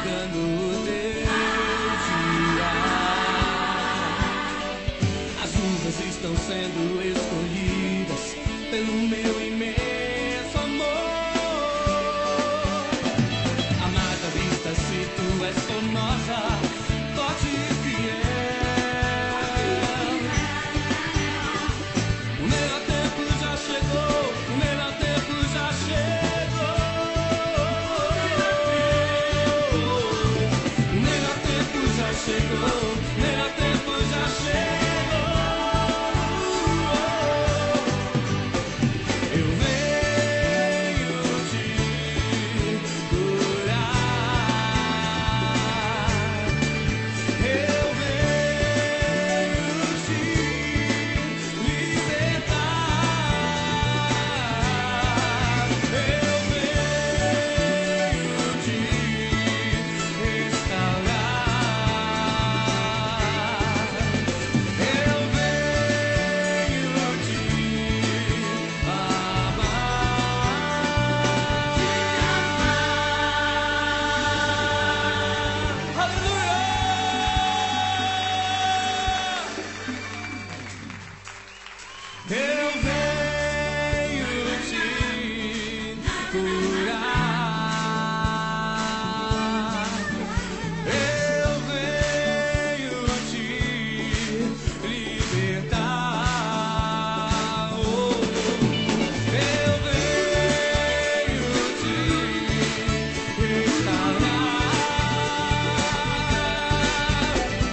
chegando o teu dia. As nuvens estão sendo escolhidas pelo meu imenso amor. Amada vista, se tu és formosa, forte e fiel. O melhor tempo já chegou, o melhor tempo já chegou. O melhor tempo já chegou, o melhor tempo já chegou. Eu venho te curar. Eu venho te libertar. Eu venho te restaurar. Eu venho te amar. Aleluia! Eu venho te curar. Eu venho te libertar. Oh, eu venho te restaurar.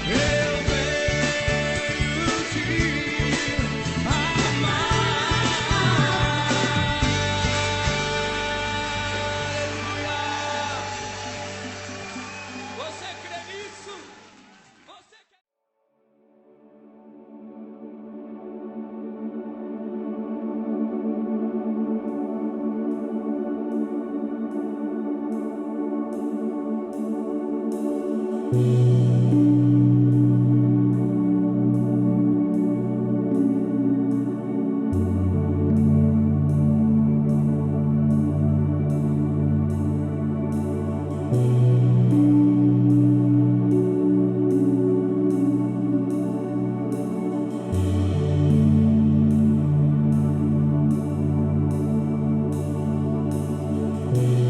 Eu venho te amar. Você crê nisso? Você quer?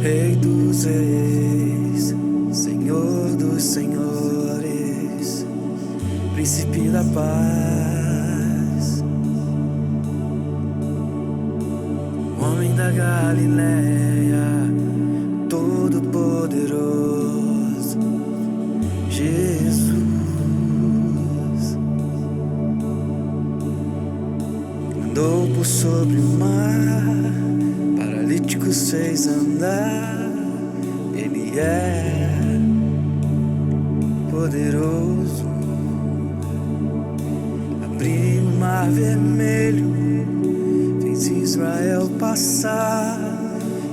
Rei dos reis, Senhor dos senhores, Príncipe da paz, Homem da Galileia, Todo-Poderoso, Jesus. Andou por sobre o mar, paralíticos fez andar. Ele é poderoso. Abriu o mar vermelho, fez Israel passar.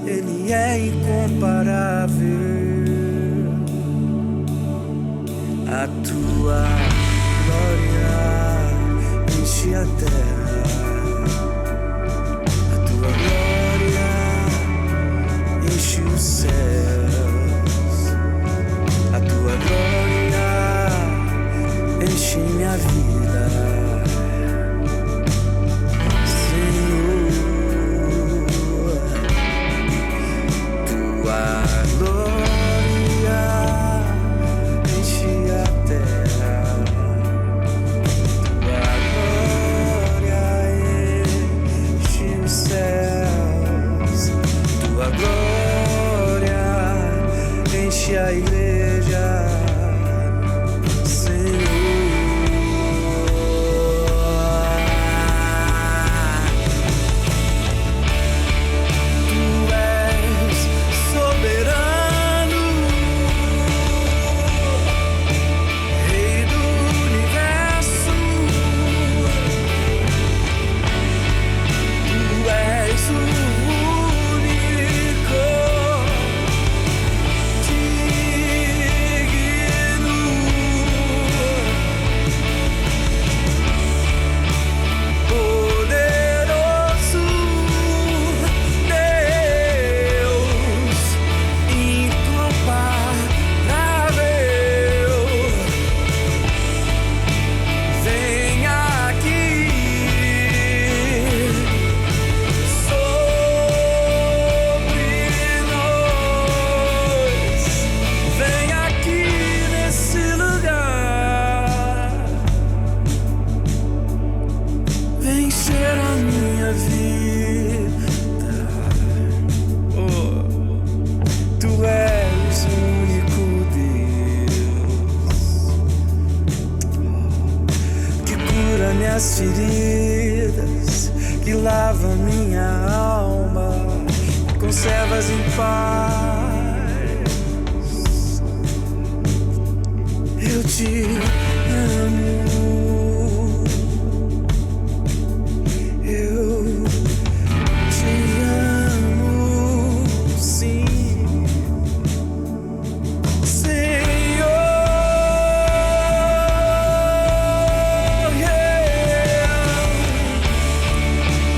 Ele é incomparável. A tua glória enche a terra. A tua glória enche os céus. A tua glória enche minha vida, Senhor. Tua glória enche a terra. Tua glória enche os céus. Tua glória enche a igreja, Senhor. Tu és soberano, Rei do universo. Tu és o único. minhas feridas, que lava minha alma, que conservas em paz. Eu te amo. Eu te amo, sim, Senhor.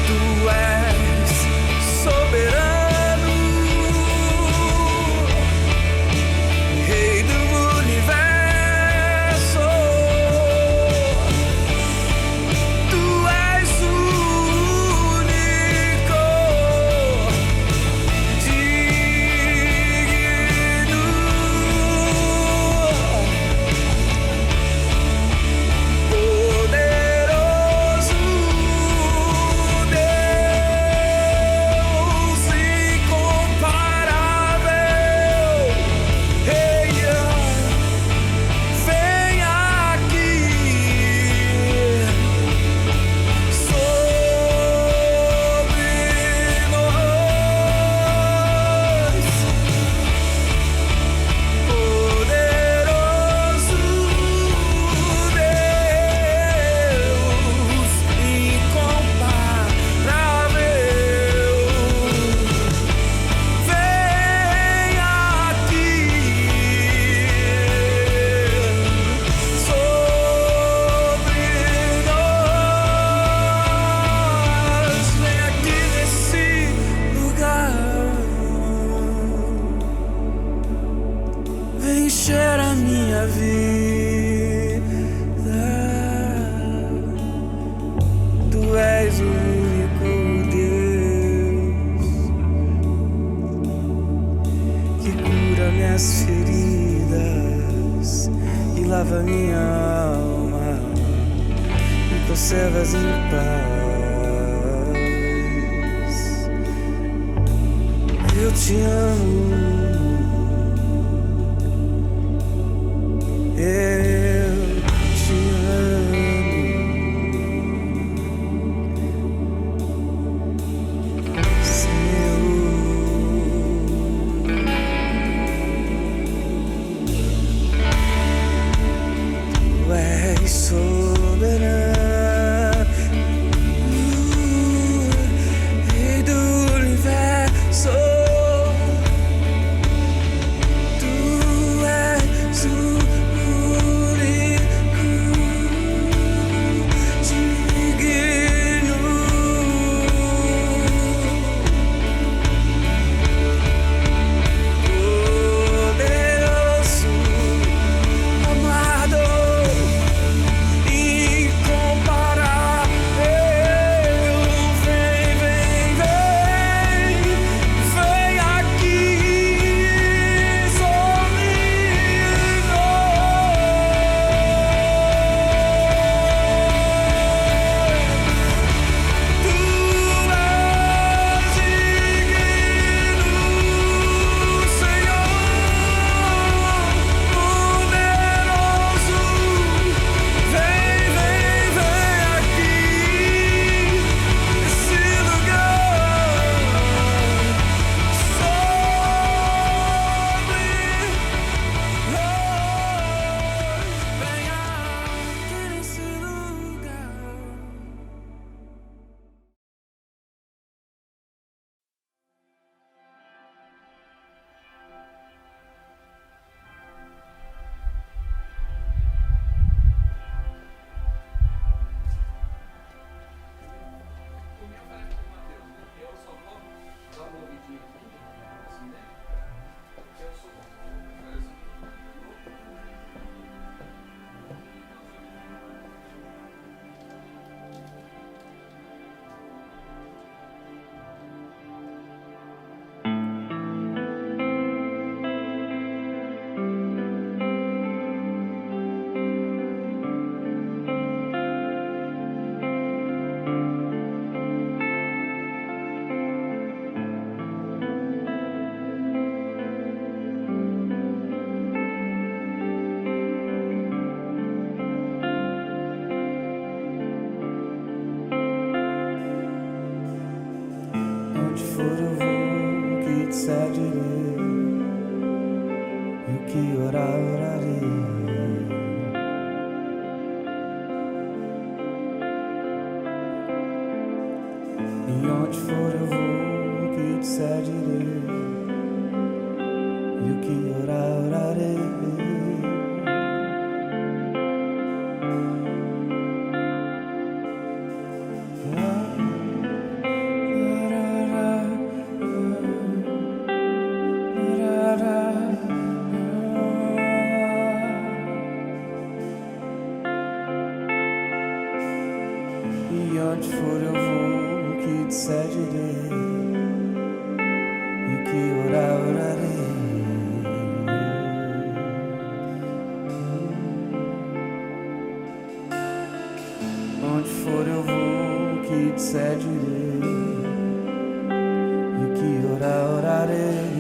Tu és soberano, Rei do universo. Tu és único, digno, poderoso Deus, incomparável. Vem aqui sobre nós, poderoso Deus, incomparável. Vem aqui sobre nós, vem aqui nesse lugar, vem encher a minha vida. Tu és o único Deus que cura minhas feridas, que lava minha alma, me conservas em paz. Eu te amo. Eu te amo, Senhor. Tu és soberano, Rei do universo. sagire, yuki ora orare. E onde for eu vou, que te seguirei, yuki ora orare. E onde for eu vou, que te seguirei, e que orarei. Onde for eu vou, que te seguirei, e que orarei.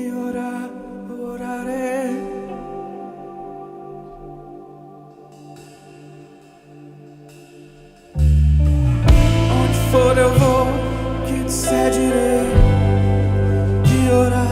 e orarei. Onde for eu vou, que te seguirei, e orarei.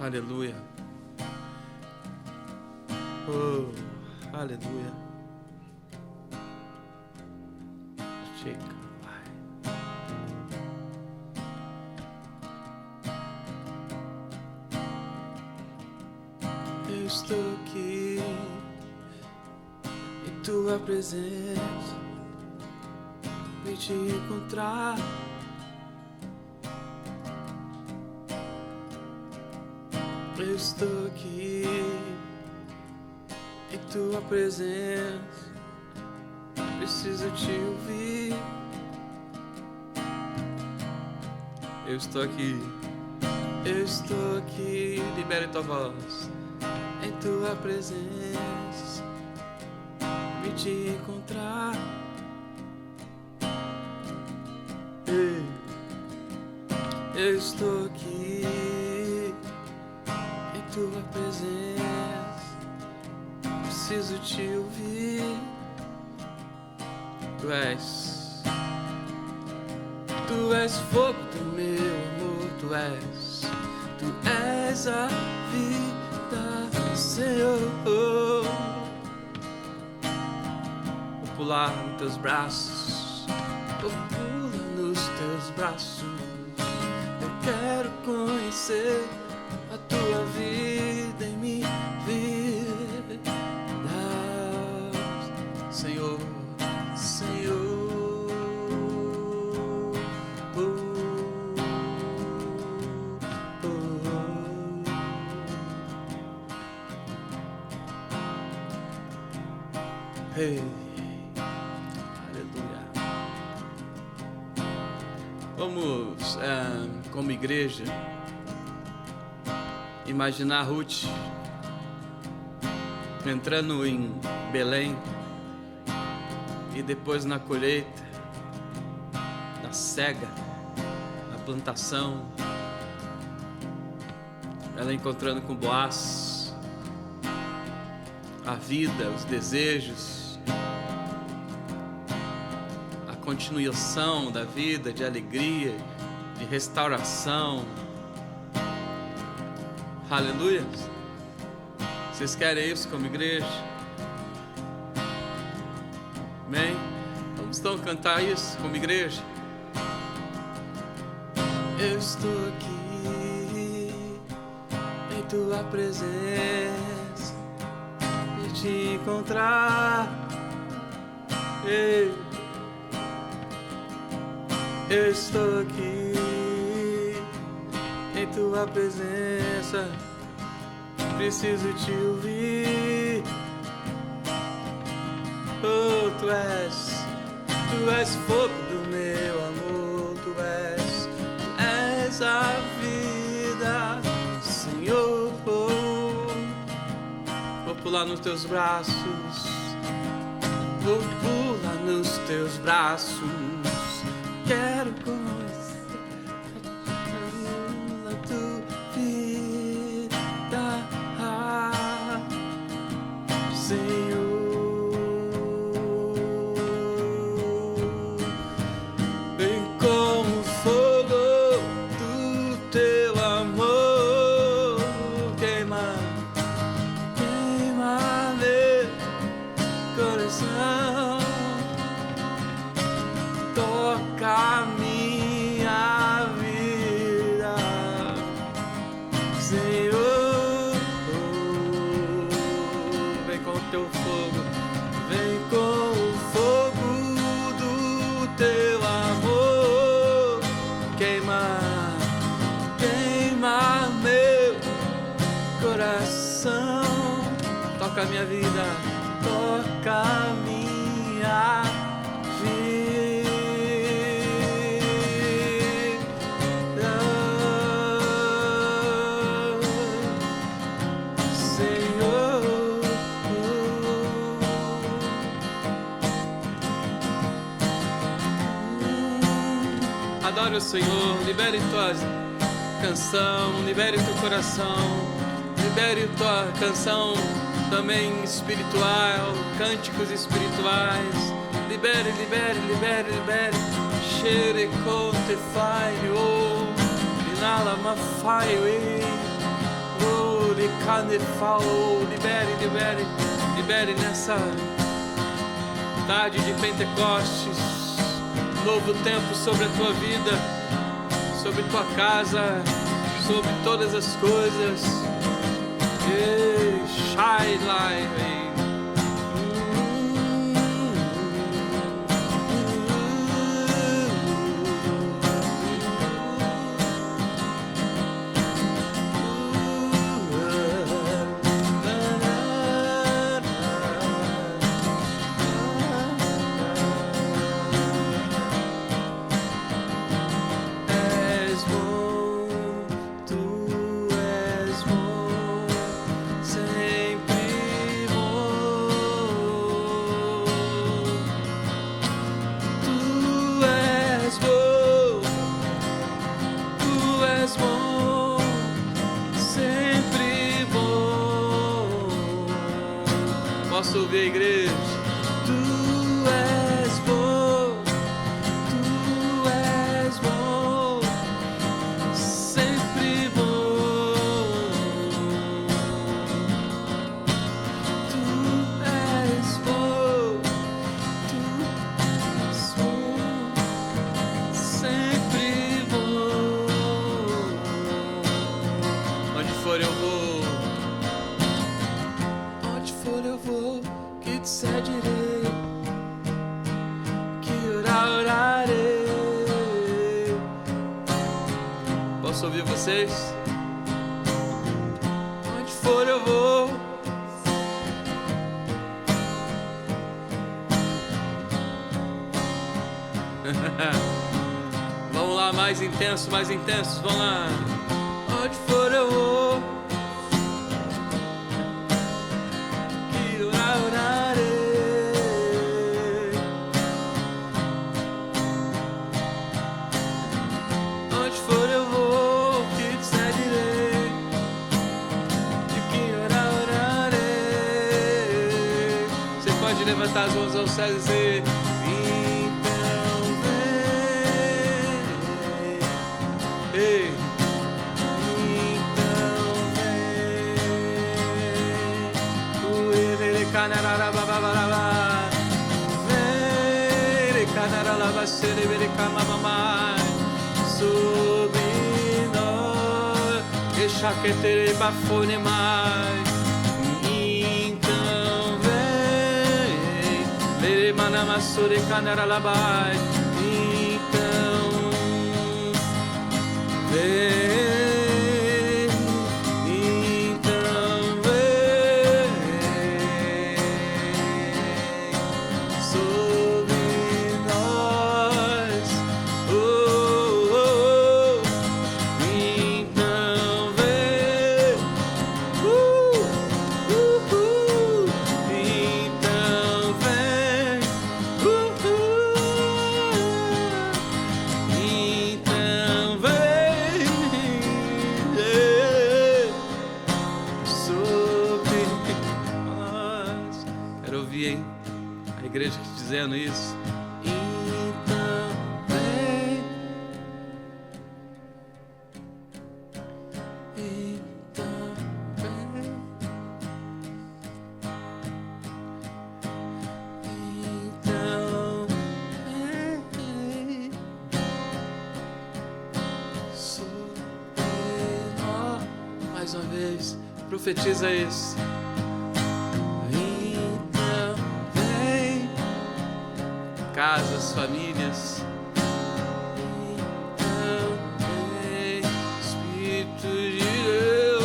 Aleluia. Oh, aleluia. Chega, vai. Eu estou aqui em tua presença, vim te encontrar. Eu estou aqui em tua presença, preciso te ouvir. Eu estou aqui, libere tua voz. Em tua presença, vim te encontrar. Ei, eu estou aqui em tua presença, preciso te ouvir. Tu és fogo do meu amor, tu és a vida, Senhor. Vou pular nos teus braços, vou pular nos teus braços. Eu quero conhecer a tua vida em mim, vida, Senhor, Senhor. Hey, aleluia. Vamos, como igreja, imaginar Ruth entrando em Belém e depois na colheita, na cega, na plantação, ela encontrando com Boaz, a vida, os desejos, a continuação da vida, de alegria, de restauração. Aleluia! Vocês querem isso como igreja? Amém? Vamos então cantar isso como igreja. Eu estou aqui em tua presença e te encontrar. Ei. Eu estou aqui em tua presença, preciso te ouvir. Oh, tu és fogo do meu amor, tu és a vida, Senhor. Vou pular nos teus braços, vou pular nos teus braços. Quero conhecer a tua vida, Senhor. Vem com o fogo do teu amor, queima meu coração. Toca minha vida, Senhor. Vem com teu fogo, vem com o fogo do teu amor. Queima meu coração. Toca minha vida, toca minha vida. Adore o Senhor, libere tua canção, libere teu coração, libere tua canção também espiritual, cânticos espirituais. Libere. Shere conte fire, oh, inala ma fire, oh, le cane fa, oh, libere nessa tarde de Pentecostes. Novo tempo sobre a tua vida, sobre tua casa, sobre todas as coisas. Shine light. Posso ouvir a igreja? Tu és bom, sempre bom. Tu és bom, sempre bom. Onde for eu vou. Eu vou, que te seguirei, que orarei. Posso ouvir vocês? Onde for eu vou. Vamos lá, mais intensos, vamos lá. Onde for eu vou. levantar as mãos aos céus e dizer: então vem. Ei. Então vem. Ele canará babá. Vem, canará basere ele camamamai. Sobre nós, deixa que te bafone mais. Então vem, vem manamassure canaralabai. Então vem, então vem sobre nós. Então vem, então vem, então vem sobre nós. Quero ouvir, hein? A igreja dizendo isso. Então vem. Então vem. Então vem sobre nós. Mais uma vez, profetiza isso. Então vem. Casas, famílias. Então vem, Espírito de Deus.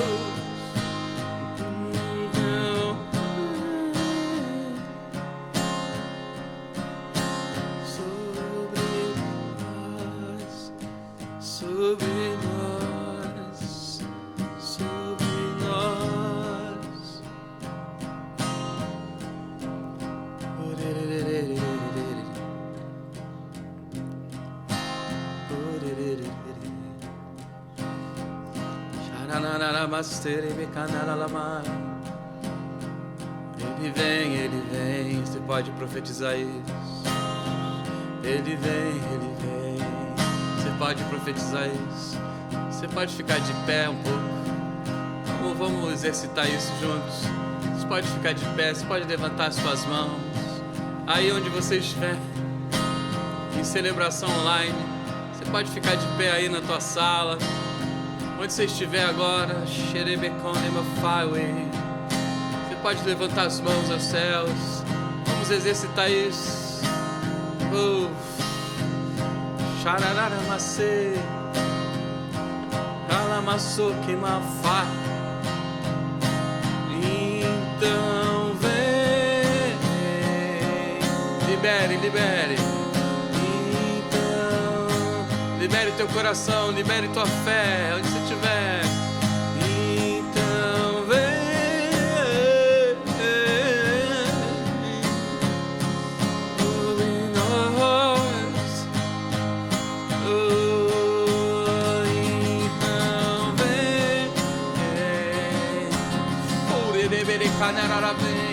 Então vem sobre nós, sobre nós, sobre nós. Ele vem, você pode profetizar isso. Ele vem, você pode profetizar isso. Você pode ficar de pé um pouco. Vamos exercitar isso juntos. Você pode ficar de pé, você pode levantar as suas mãos. Aí onde você estiver, em celebração online, você pode ficar de pé aí na tua sala. Onde você estiver agora, você pode levantar as mãos aos céus. Vamos exercitar isso. Xarararamacê, calamaçô que mafá. Então vem, libere. Libere teu coração, libere tua fé, onde você estiver. Então vem sobre nós. Então vem. Por ele canará vem.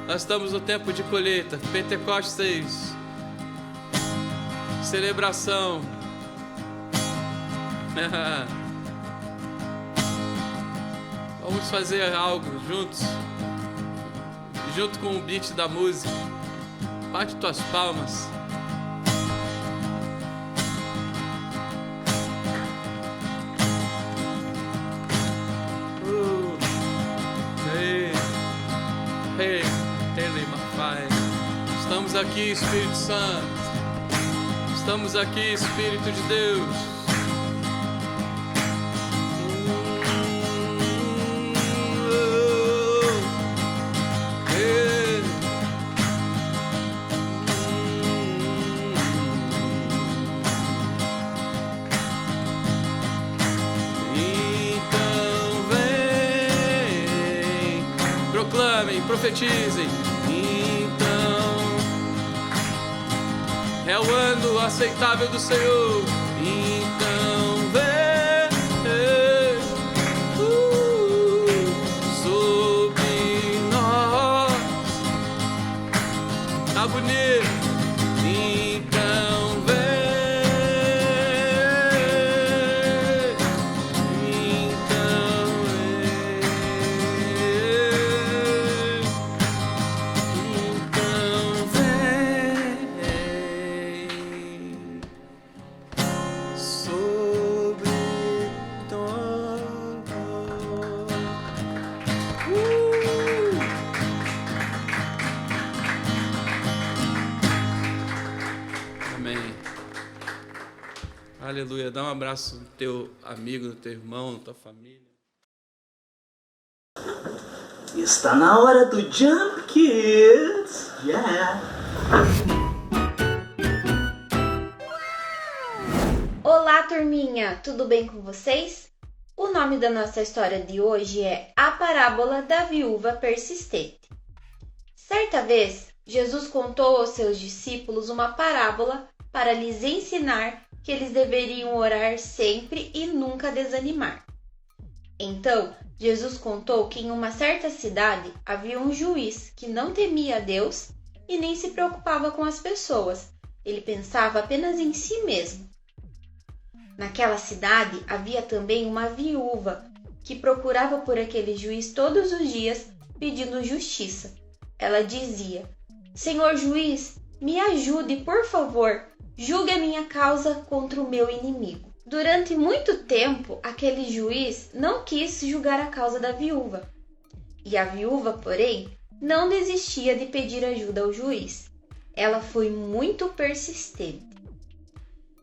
Nós estamos no tempo de colheita, Pentecostes 6, celebração. Vamos fazer algo juntos, junto com o beat da música. Bate tuas palmas. Estamos aqui, Espírito Santo. Estamos aqui, Espírito de Deus. Então vem, proclamem, profetizem. Então é o ano aceitável do Senhor. Então vem sobre nós. Tá bonito? Então vem. Aleluia. Dá um abraço no teu amigo, no teu irmão, na tua família. Está na hora do Jump Kids. Yeah. Olá, turminha! Tudo bem com vocês? O nome da nossa história de hoje é A Parábola da Viúva Persistente. Certa vez, Jesus contou aos seus discípulos uma parábola para lhes ensinar que eles deveriam orar sempre e nunca desanimar. Então, Jesus contou que em uma certa cidade havia um juiz que não temia a Deus e nem se preocupava com as pessoas. Ele pensava apenas em si mesmo. Naquela cidade havia também uma viúva que procurava por aquele juiz todos os dias pedindo justiça. Ela dizia: Senhor juiz, me ajude, por favor. Julgue a minha causa contra o meu inimigo. Durante muito tempo, aquele juiz não quis julgar a causa da viúva. E a viúva, porém, não desistia de pedir ajuda ao juiz. Ela foi muito persistente.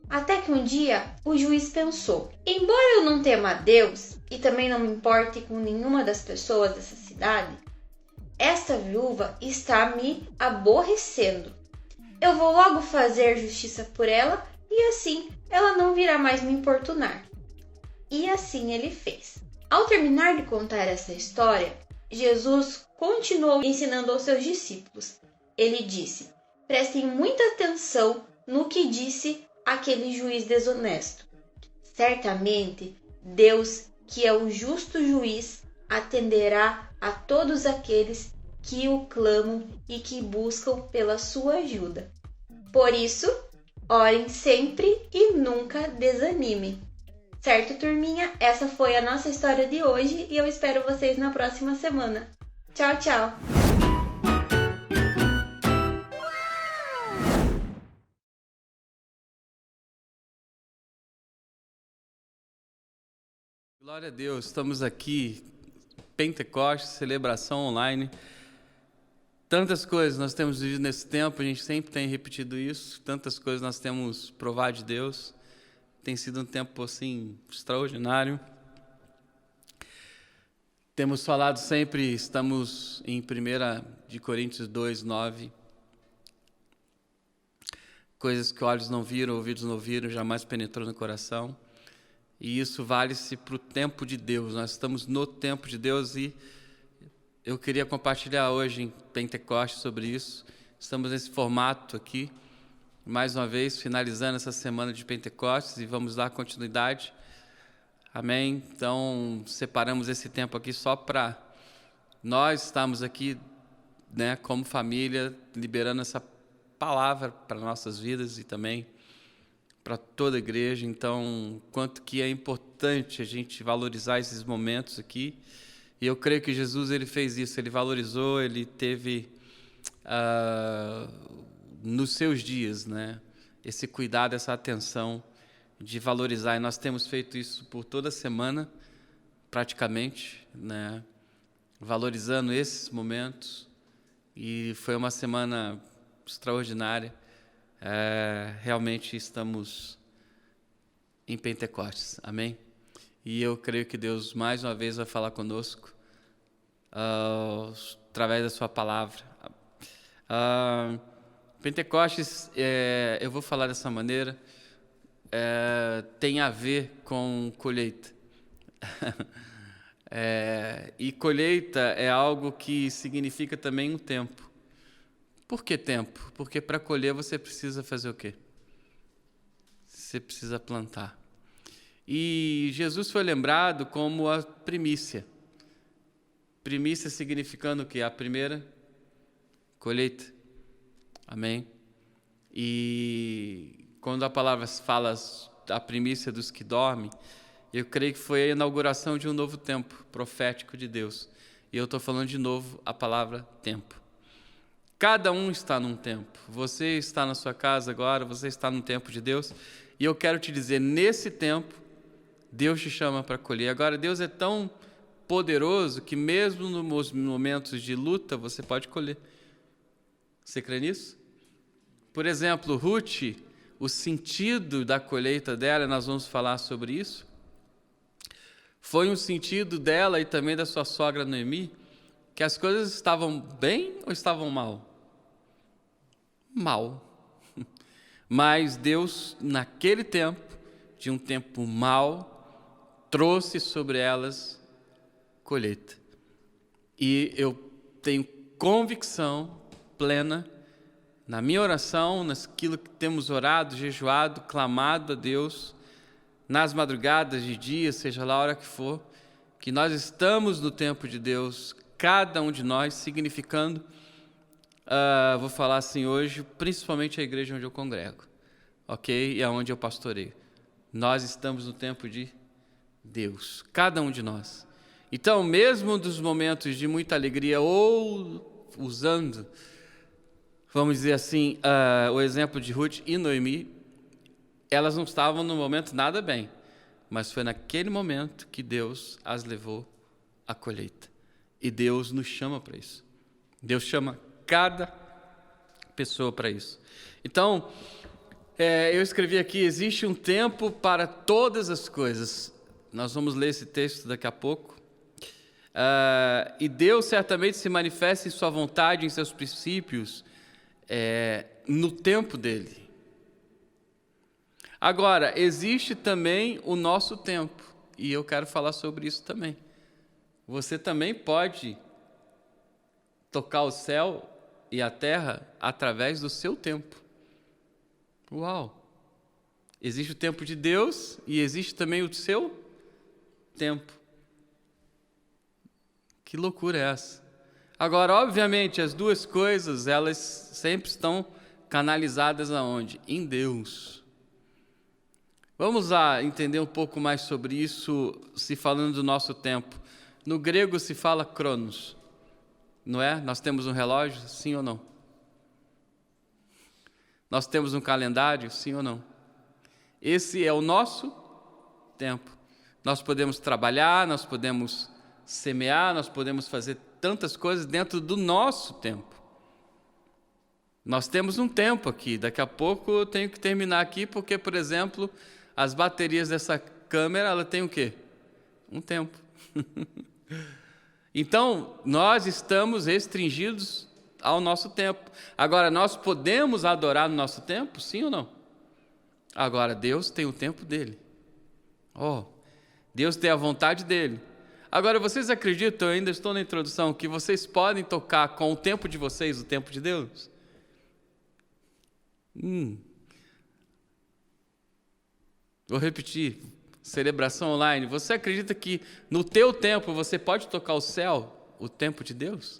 Até que um dia, o juiz pensou: embora eu não tema a Deus e também não me importe com nenhuma das pessoas dessa cidade, esta viúva está me aborrecendo. Eu vou logo fazer justiça por ela e assim ela não virá mais me importunar. E assim ele fez. Ao terminar de contar essa história, Jesus continuou ensinando aos seus discípulos. Ele disse: prestem muita atenção no que disse aquele juiz desonesto. Certamente, Deus, que é o justo juiz, atenderá a todos aqueles que o clamam e que buscam pela sua ajuda. Por isso, orem sempre e nunca desanimem. Certo, turminha? Essa foi a nossa história de hoje e eu espero vocês na próxima semana. Tchau, tchau! Glória a Deus, estamos aqui, Pentecostes, celebração online. Tantas coisas nós temos vivido nesse tempo, a gente sempre tem repetido isso, tantas coisas nós temos provado de Deus. Tem sido um tempo, assim, extraordinário. Temos falado sempre, estamos em 1 Coríntios 2, 9. Coisas que olhos não viram, ouvidos não ouviram, jamais penetrou no coração. E isso vale-se para o tempo de Deus. Nós estamos no tempo de Deus e eu queria compartilhar hoje em Pentecostes sobre isso. Estamos nesse formato aqui, mais uma vez, finalizando essa semana de Pentecostes e vamos dar continuidade. Amém? Então, separamos esse tempo aqui só para nós estarmos aqui, né, como família, liberando essa palavra para nossas vidas e também para toda a igreja. Então, quanto que é importante a gente valorizar esses momentos aqui. E eu creio que Jesus, ele fez isso, ele valorizou, ele teve nos seus dias, né, esse cuidado, essa atenção de valorizar. E nós temos feito isso por toda a semana, praticamente, né, valorizando esses momentos. E foi uma semana extraordinária. Realmente estamos em Pentecostes, amém? E eu creio que Deus mais uma vez vai falar conosco através da sua palavra. Pentecostes, eu vou falar dessa maneira, tem a ver com colheita. E colheita é algo que significa também um tempo. Por que tempo? Porque para colher você precisa fazer o quê? Você precisa plantar. E Jesus foi lembrado como a primícia. Primícia significando o quê? A primeira colheita. Amém? E quando a palavra fala a primícia dos que dormem, eu creio que foi a inauguração de um novo tempo profético de Deus. E eu estou falando de novo a palavra tempo. Cada um está num tempo. Você está na sua casa agora, você está num tempo de Deus. E eu quero te dizer, nesse tempo, Deus te chama para colher. Agora, Deus é tão poderoso que mesmo nos momentos de luta, você pode colher. Você crê nisso? Por exemplo, Ruth, o sentido da colheita dela, nós vamos falar sobre isso, foi um sentido dela e também da sua sogra Noemi, que as coisas estavam bem ou estavam mal? Mal. Mas Deus, naquele tempo, de um tempo mau, trouxe sobre elas colheita. E eu tenho convicção plena, na minha oração, naquilo que temos orado, jejuado, clamado a Deus, nas madrugadas de dia, seja lá a hora que for, que nós estamos no tempo de Deus, cada um de nós, significando, vou falar assim hoje, principalmente a igreja onde eu congrego, ok? E aonde eu pastoreio. Nós estamos no tempo de Deus, cada um de nós. Então, mesmo dos momentos de muita alegria, ou usando, vamos dizer assim, o exemplo de Ruth e Noemi, elas não estavam no momento nada bem, mas foi naquele momento que Deus as levou à colheita. E Deus nos chama para isso. Deus chama cada pessoa para isso. Então, eu escrevi aqui, existe um tempo para todas as coisas. Nós vamos ler esse texto daqui a pouco. E Deus certamente se manifesta em sua vontade, em seus princípios, no tempo dele. Agora, existe também o nosso tempo, e eu quero falar sobre isso também. Você também pode tocar o céu e a terra através do seu tempo. Uau! Existe o tempo de Deus e existe também o seu tempo. Que loucura é essa? Agora, obviamente, as duas coisas, elas sempre estão canalizadas aonde? Em Deus. Vamos lá entender um pouco mais sobre isso, se falando do nosso tempo. No grego se fala cronos, não é? Nós temos um relógio, sim ou não? Nós temos um calendário, sim ou não? Esse é o nosso tempo. Nós podemos trabalhar, nós podemos semear, nós podemos fazer tantas coisas dentro do nosso tempo. Nós temos um tempo aqui, daqui a pouco eu tenho que terminar aqui, porque, por exemplo, as baterias dessa câmera, ela tem o quê? Um tempo. Então, nós estamos restringidos ao nosso tempo. Agora, nós podemos adorar no nosso tempo, sim ou não? Agora, Deus tem o tempo dele. Deus tem a vontade dele. Agora, vocês acreditam, eu ainda estou na introdução, que vocês podem tocar com o tempo de vocês, o tempo de Deus? Vou repetir, celebração online. Você acredita que no teu tempo você pode tocar o céu, o tempo de Deus?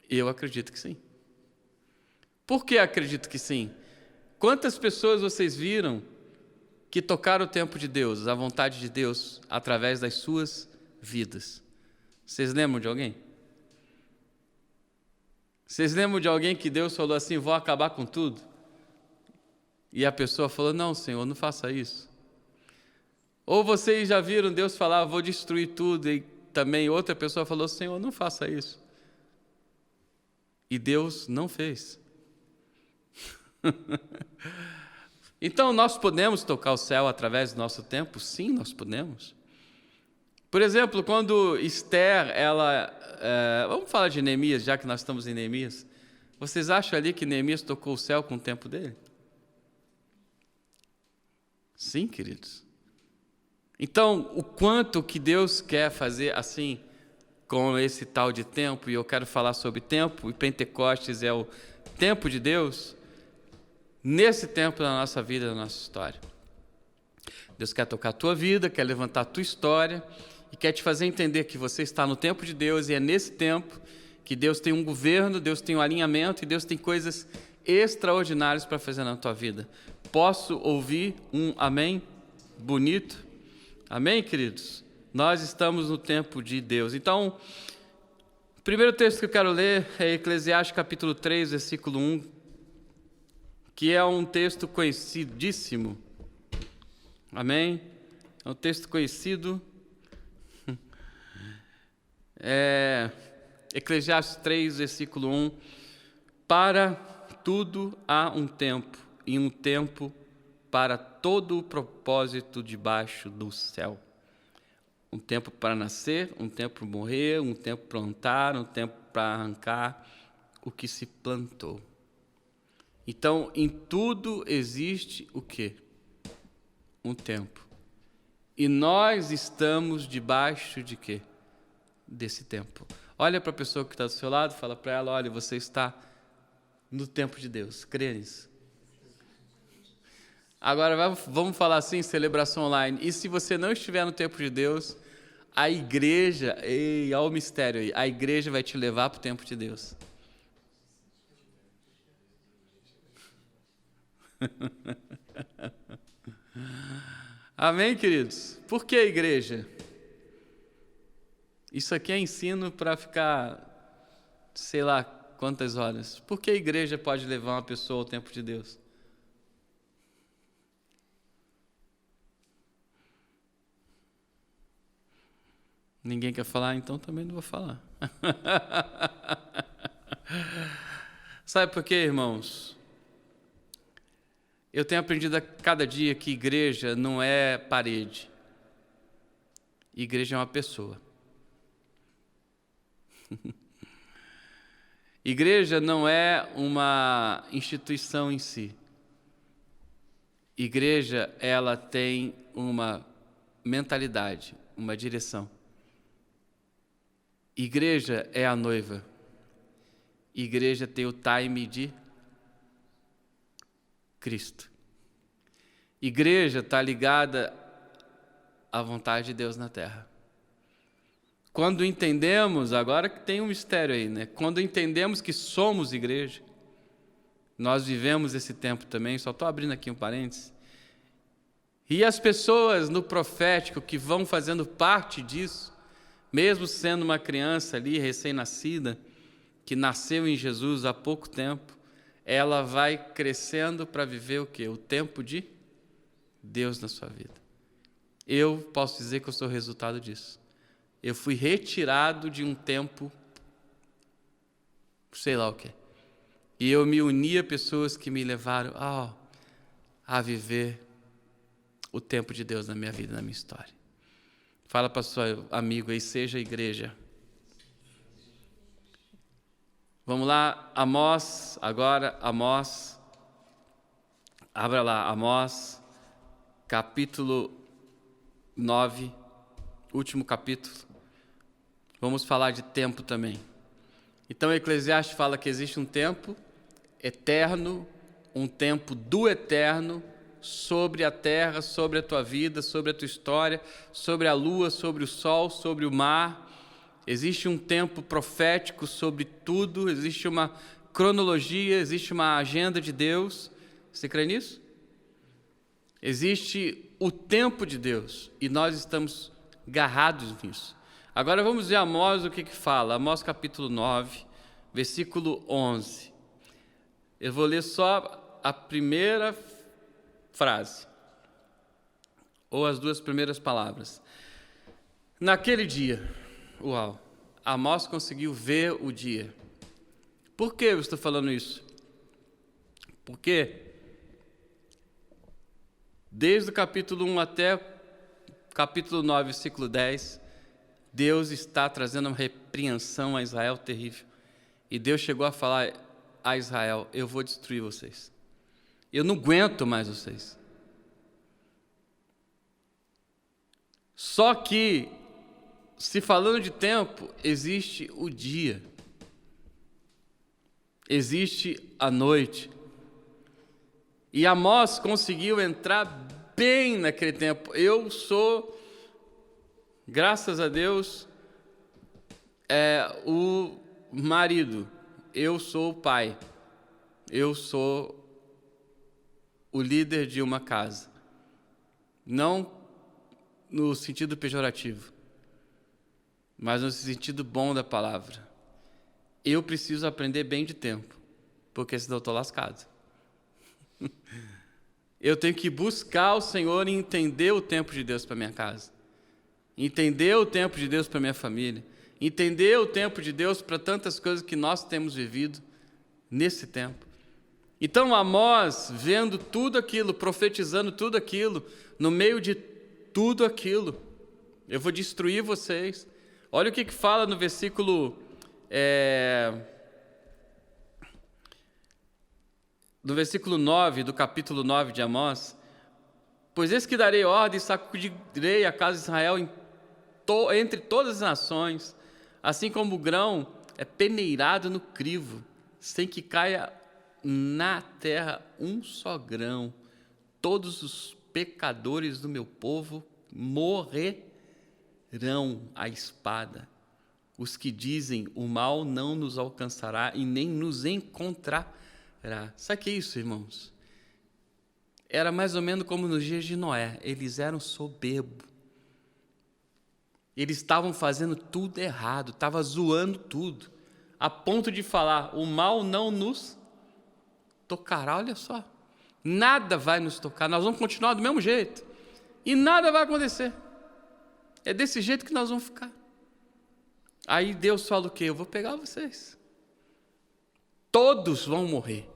Eu acredito que sim. Por que acredito que sim? Quantas pessoas vocês viram que tocaram o tempo de Deus, a vontade de Deus, através das suas vidas? Vocês lembram de alguém? Vocês lembram de alguém que Deus falou assim, vou acabar com tudo? E a pessoa falou, não, Senhor, não faça isso. Ou vocês já viram Deus falar, vou destruir tudo, e também outra pessoa falou, Senhor, não faça isso. E Deus não fez. Então, nós podemos tocar o céu através do nosso tempo? Sim, nós podemos. Por exemplo, quando Esther, vamos falar de Neemias, já que nós estamos em Neemias. Vocês acham ali que Neemias tocou o céu com o tempo dele? Sim, queridos. Então, o quanto que Deus quer fazer assim, com esse tal de tempo, e eu quero falar sobre tempo, e Pentecostes é o tempo de Deus, nesse tempo da nossa vida, da nossa história. Deus quer tocar a tua vida, quer levantar a tua história, e quer te fazer entender que você está no tempo de Deus, e é nesse tempo que Deus tem um governo, Deus tem um alinhamento, e Deus tem coisas extraordinárias para fazer na tua vida. Posso ouvir um amém bonito? Amém, queridos? Nós estamos no tempo de Deus. Então, o primeiro texto que eu quero ler é Eclesiastes capítulo 3, versículo 1, que é um texto conhecidíssimo. Amém? É um texto conhecido. Eclesiastes 3, versículo 1. Para tudo há um tempo, e um tempo para todo o propósito debaixo do céu. Um tempo para nascer, um tempo para morrer, um tempo para plantar, um tempo para arrancar o que se plantou. Então, em tudo existe o quê? Um tempo. E nós estamos debaixo de quê? Desse tempo. Olha para a pessoa que está do seu lado, fala para ela, olha, você está no tempo de Deus. Crê nisso. Agora, vamos falar assim, celebração online. E se você não estiver no tempo de Deus, a igreja, olha o mistério aí, a igreja vai te levar para o tempo de Deus. Amém, queridos? Por que a igreja? Isso aqui é ensino para ficar, sei lá quantas horas. Por que a igreja pode levar uma pessoa ao tempo de Deus? Ninguém quer falar, então também não vou falar. Sabe por quê, irmãos? Eu tenho aprendido a cada dia que igreja não é parede. Igreja é uma pessoa. Igreja não é uma instituição em si. Igreja, ela tem uma mentalidade, uma direção. Igreja é a noiva. Igreja tem o time de Cristo. Igreja está ligada à vontade de Deus na terra. Quando entendemos, agora que tem um mistério aí, né? Quando entendemos que somos igreja, nós vivemos esse tempo também, só estou abrindo aqui um parênteses, e as pessoas no profético que vão fazendo parte disso, mesmo sendo uma criança ali, recém-nascida, que nasceu em Jesus há pouco tempo, ela vai crescendo para viver o quê? O tempo de Deus na sua vida. Eu posso dizer que eu sou resultado disso. Eu fui retirado de um tempo, sei lá o quê. E eu me uni a pessoas que me levaram a viver o tempo de Deus na minha vida, na minha história. Fala para o seu amigo aí, seja igreja. Vamos lá, Amós, agora, Amós. Abra lá, Amós, capítulo 9, último capítulo. Vamos falar de tempo também. Então, Eclesiastes fala que existe um tempo eterno, um tempo do eterno, sobre a terra, sobre a tua vida, sobre a tua história, sobre a lua, sobre o sol, sobre o mar. Existe um tempo profético sobre tudo, existe uma cronologia, existe uma agenda de Deus. Você crê nisso? Existe o tempo de Deus e nós estamos agarrados nisso. Agora vamos ver Amós, o que fala. Amós capítulo 9, versículo 11. Eu vou ler só a primeira frase, ou as duas primeiras palavras. Naquele dia, Amós conseguiu ver o dia. Por que eu estou falando isso? Porque desde o capítulo 1 até capítulo 9, versículo 10, Deus está trazendo uma repreensão a Israel terrível. E Deus chegou a falar a Israel, eu vou destruir vocês. Eu não aguento mais vocês. Só que se falando de tempo, existe o dia, existe a noite. E Amós conseguiu entrar bem naquele tempo. Eu sou, graças a Deus, o marido, eu sou o pai, eu sou o líder de uma casa. Não no sentido pejorativo, mas no sentido bom da palavra. Eu preciso aprender bem de tempo, porque senão eu estou lascado. Eu tenho que buscar o Senhor e entender o tempo de Deus para minha casa, entender o tempo de Deus para minha família, entender o tempo de Deus para tantas coisas que nós temos vivido nesse tempo. Então Amós, vendo tudo aquilo, profetizando tudo aquilo, no meio de tudo aquilo, eu vou destruir vocês. Olha o que fala no versículo no versículo 9 do capítulo 9 de Amós: pois eis que darei ordem e sacudirei a casa de Israel entre todas as nações, assim como o grão é peneirado no crivo, sem que caia na terra um só grão. Todos os pecadores do meu povo morrerão à espada. Os que dizem: o mal não nos alcançará e nem nos encontrará. Sabe o que é isso, irmãos? Era mais ou menos como nos dias de Noé. Eles eram soberbos. Eles estavam fazendo tudo errado, estavam zoando tudo, a ponto de falar: o mal não nos tocará. Olha só, nada vai nos tocar, nós vamos continuar do mesmo jeito e nada vai acontecer. É desse jeito que nós vamos ficar. Aí Deus fala o quê? Eu vou pegar vocês, todos vão morrer.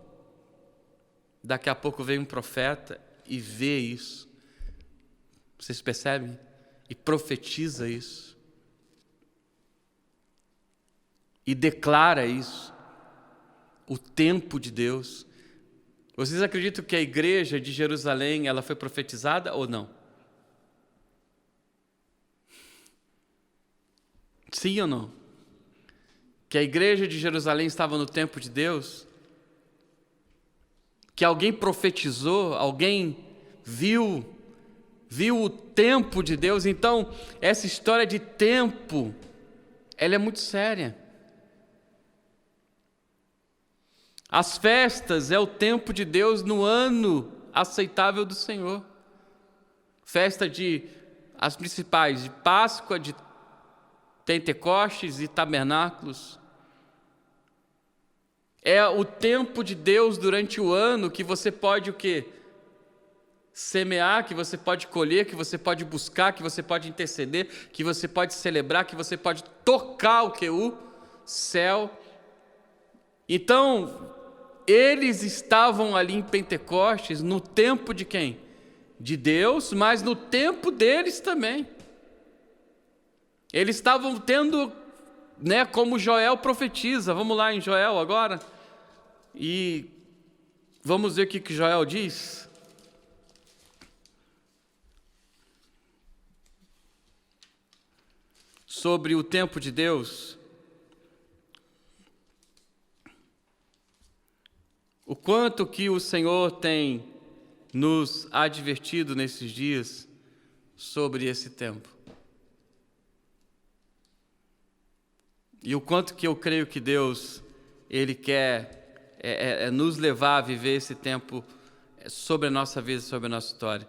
Daqui a pouco vem um profeta e vê isso, vocês percebem? E profetiza isso, e declara isso, o tempo de Deus. Vocês acreditam que a igreja de Jerusalém, ela foi profetizada ou não? Sim ou não? Que a igreja de Jerusalém estava no tempo de Deus? Que alguém profetizou, alguém viu o tempo de Deus? Então, essa história de tempo, ela é muito séria. As festas é o tempo de Deus no ano aceitável do Senhor. Festa as principais, de Páscoa, de Pentecostes e Tabernáculos. É o tempo de Deus durante o ano que você pode o quê? Semear, que você pode colher, que você pode buscar, que você pode interceder, que você pode celebrar, que você pode tocar o que? O céu. Então, eles estavam ali em Pentecostes no tempo de quem? De Deus, mas no tempo deles também. Eles estavam tendo, como Joel profetiza. Vamos lá em Joel agora e vamos ver o que Joel diz. Sobre o tempo de Deus. O quanto que o Senhor tem nos advertido nesses dias sobre esse tempo. E o quanto que eu creio que Deus, Ele quer nos levar a viver esse tempo sobre a nossa vida, sobre a nossa história.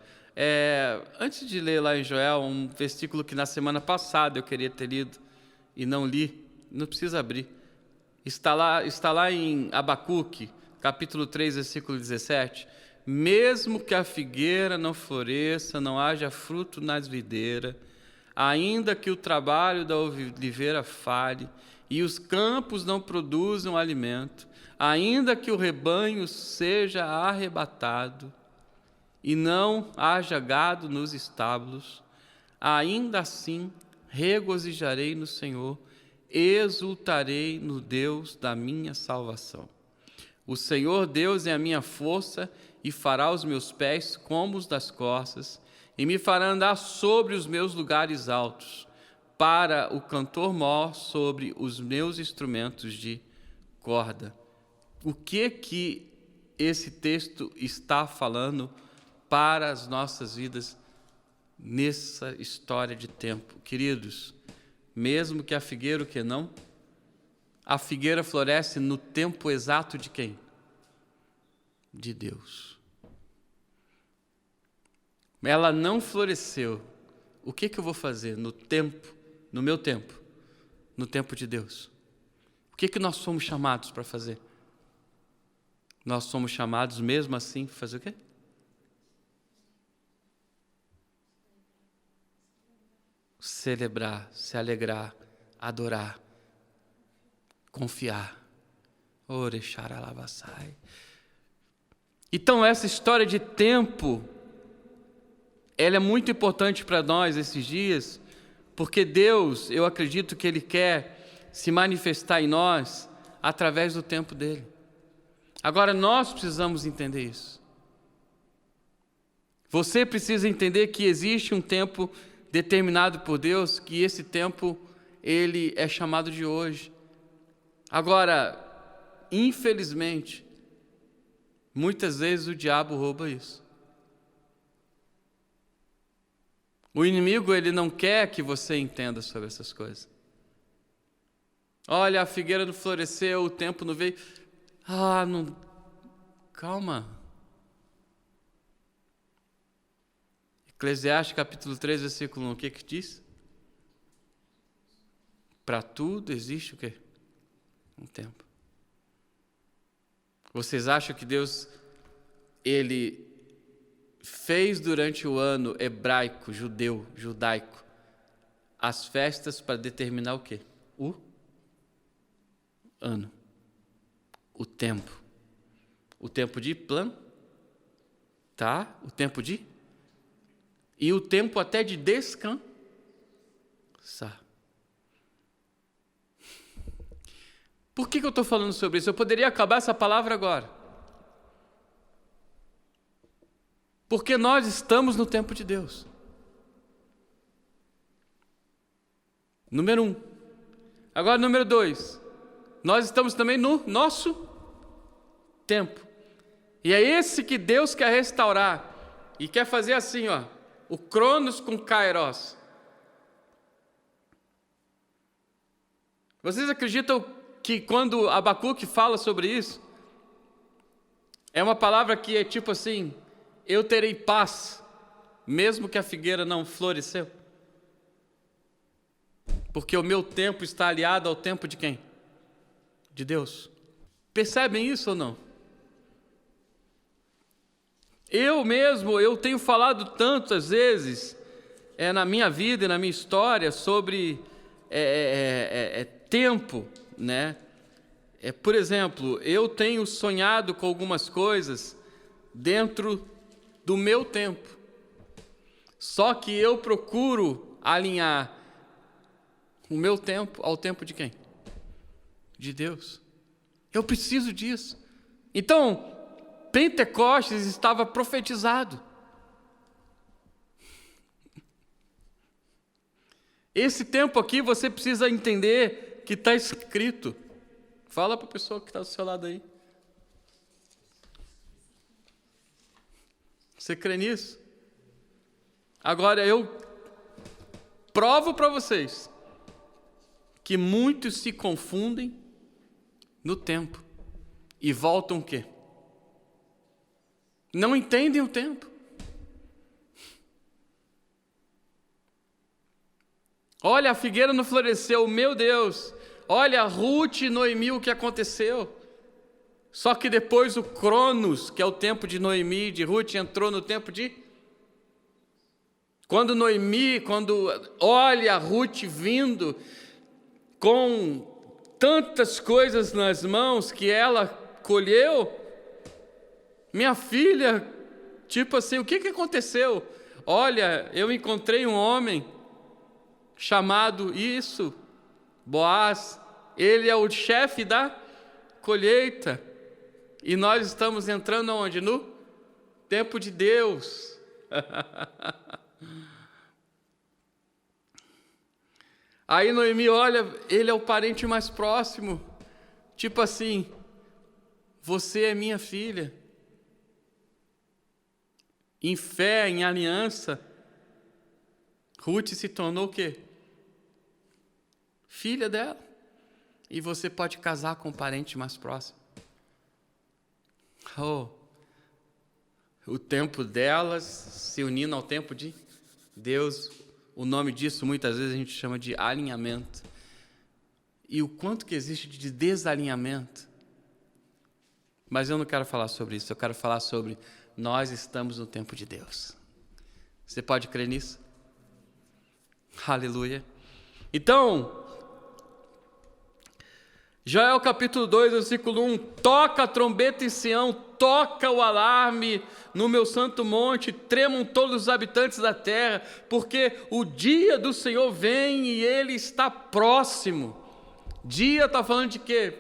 Antes de ler lá em Joel, um versículo que na semana passada eu queria ter lido e não li, não precisa abrir. Está lá em Abacuque, capítulo 3, versículo 17. Mesmo que a figueira não floresça, não haja fruto nas videiras, ainda que o trabalho da oliveira falhe e os campos não produzam alimento, ainda que o rebanho seja arrebatado e não haja gado nos estábulos, ainda assim regozijarei no Senhor, exultarei no Deus da minha salvação. O Senhor Deus é a minha força e fará os meus pés como os das corças, e me fará andar sobre os meus lugares altos, para o cantor mor sobre os meus instrumentos de corda. O que esse texto está falando para as nossas vidas nessa história de tempo? Queridos, mesmo que a figueira, o que não? A figueira floresce no tempo exato de quem? De Deus. Ela não floresceu. O que eu vou fazer no tempo, no meu tempo, no tempo de Deus? O que nós somos chamados para fazer? Nós somos chamados mesmo assim para fazer o quê? Celebrar, se alegrar, adorar, confiar. Orexaralavassai. Então essa história de tempo, ela é muito importante para nós esses dias, porque Deus, eu acredito que Ele quer se manifestar em nós através do tempo dEle. Agora nós precisamos entender isso. Você precisa entender que existe um tempo determinado por Deus, que esse tempo, ele é chamado de hoje. Agora, infelizmente, muitas vezes o diabo rouba isso. O inimigo, ele não quer que você entenda sobre essas coisas. Olha, a figueira não floresceu, o tempo não veio. Não. Calma. Eclesiastes capítulo 3, versículo 1, o que diz? Para tudo existe o quê? Um tempo. Vocês acham que Deus, Ele fez durante o ano hebraico, judaico, as festas para determinar o quê? O ano. O tempo. O tempo de plantar, o tempo de... E o tempo até de descansar. Por que eu estou falando sobre isso? Eu poderia acabar essa palavra agora. Porque nós estamos no tempo de Deus. Número 1. Agora, número 2. Nós estamos também no nosso tempo. E é esse que Deus quer restaurar. E quer fazer assim, o Cronos com Kairos. Vocês acreditam que quando Abacuque fala sobre isso, é uma palavra que é tipo assim: eu terei paz, mesmo que a figueira não floresceu? Porque o meu tempo está aliado ao tempo de quem? De Deus. Percebem isso ou não? Eu tenho falado tantas vezes na minha vida e na minha história sobre tempo, né? Por exemplo, eu tenho sonhado com algumas coisas dentro do meu tempo. Só que eu procuro alinhar o meu tempo ao tempo de quem? De Deus. Eu preciso disso. Então, Pentecostes estava profetizado. Esse tempo aqui você precisa entender que está escrito. Fala para a pessoa que está do seu lado aí. Você crê nisso? Agora eu provo para vocês que muitos se confundem no tempo e voltam o quê? Não entendem o tempo. Olha, a figueira não floresceu, meu Deus. Olha, Ruth e Noemi, o que aconteceu? Só que depois o Cronos, que é o tempo de Noemi e de Ruth, entrou no tempo de... Quando olha a Ruth vindo com tantas coisas nas mãos que ela colheu, minha filha, tipo assim, o que aconteceu? Olha, eu encontrei um homem chamado Boaz, ele é o chefe da colheita, e nós estamos entrando aonde? No tempo de Deus. Aí Noemi olha, ele é o parente mais próximo. Tipo assim, você é minha filha. Em fé, em aliança, Ruth se tornou o quê? Filha dela. E você pode casar com o parente mais próximo. Oh, o tempo delas se unindo ao tempo de Deus. O nome disso muitas vezes a gente chama de alinhamento. E o quanto que existe de desalinhamento. Mas eu não quero falar sobre isso, eu quero falar sobre nós estamos no tempo de Deus. Você pode crer nisso? Aleluia. Então, Joel capítulo 2, versículo 1, toca a trombeta em Sião, toca o alarme no meu santo monte, tremam todos os habitantes da terra, porque o dia do Senhor vem e ele está próximo. Dia está falando de quê?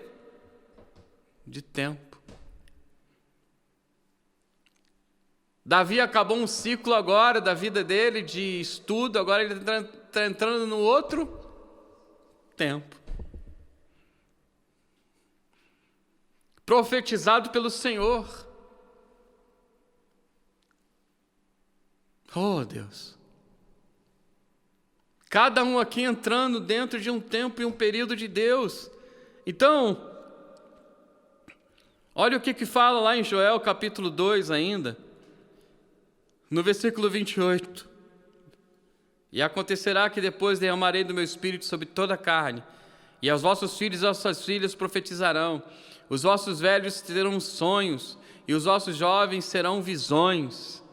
De tempo. Davi acabou um ciclo agora da vida dele de estudo, agora ele está entrando no outro tempo. Profetizado pelo Senhor. Oh, Deus. Cada um aqui entrando dentro de um tempo e um período de Deus. Então, olha o que fala lá em Joel capítulo 2 ainda, no versículo 28. E acontecerá que depois derramarei do meu espírito sobre toda a carne, e aos vossos filhos e às vossas filhas profetizarão. Os vossos velhos terão sonhos, e os vossos jovens serão visões.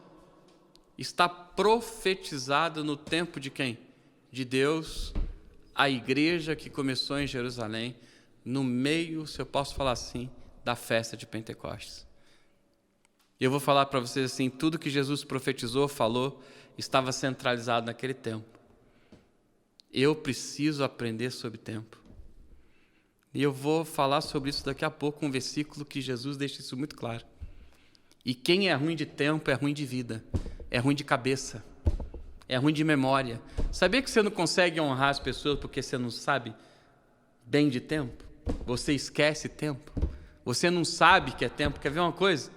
Está profetizado no tempo de quem? De Deus, a igreja que começou em Jerusalém, no meio, se eu posso falar assim, da festa de Pentecostes. Eu vou falar para vocês assim, tudo que Jesus profetizou, falou, estava centralizado naquele tempo. Eu preciso aprender sobre tempo. E eu vou falar sobre isso daqui a pouco, um versículo que Jesus deixa isso muito claro. E quem é ruim de tempo é ruim de vida, é ruim de cabeça, é ruim de memória. Sabia que você não consegue honrar as pessoas porque você não sabe bem de tempo? Você esquece tempo? Você não sabe que é tempo? Quer ver uma coisa?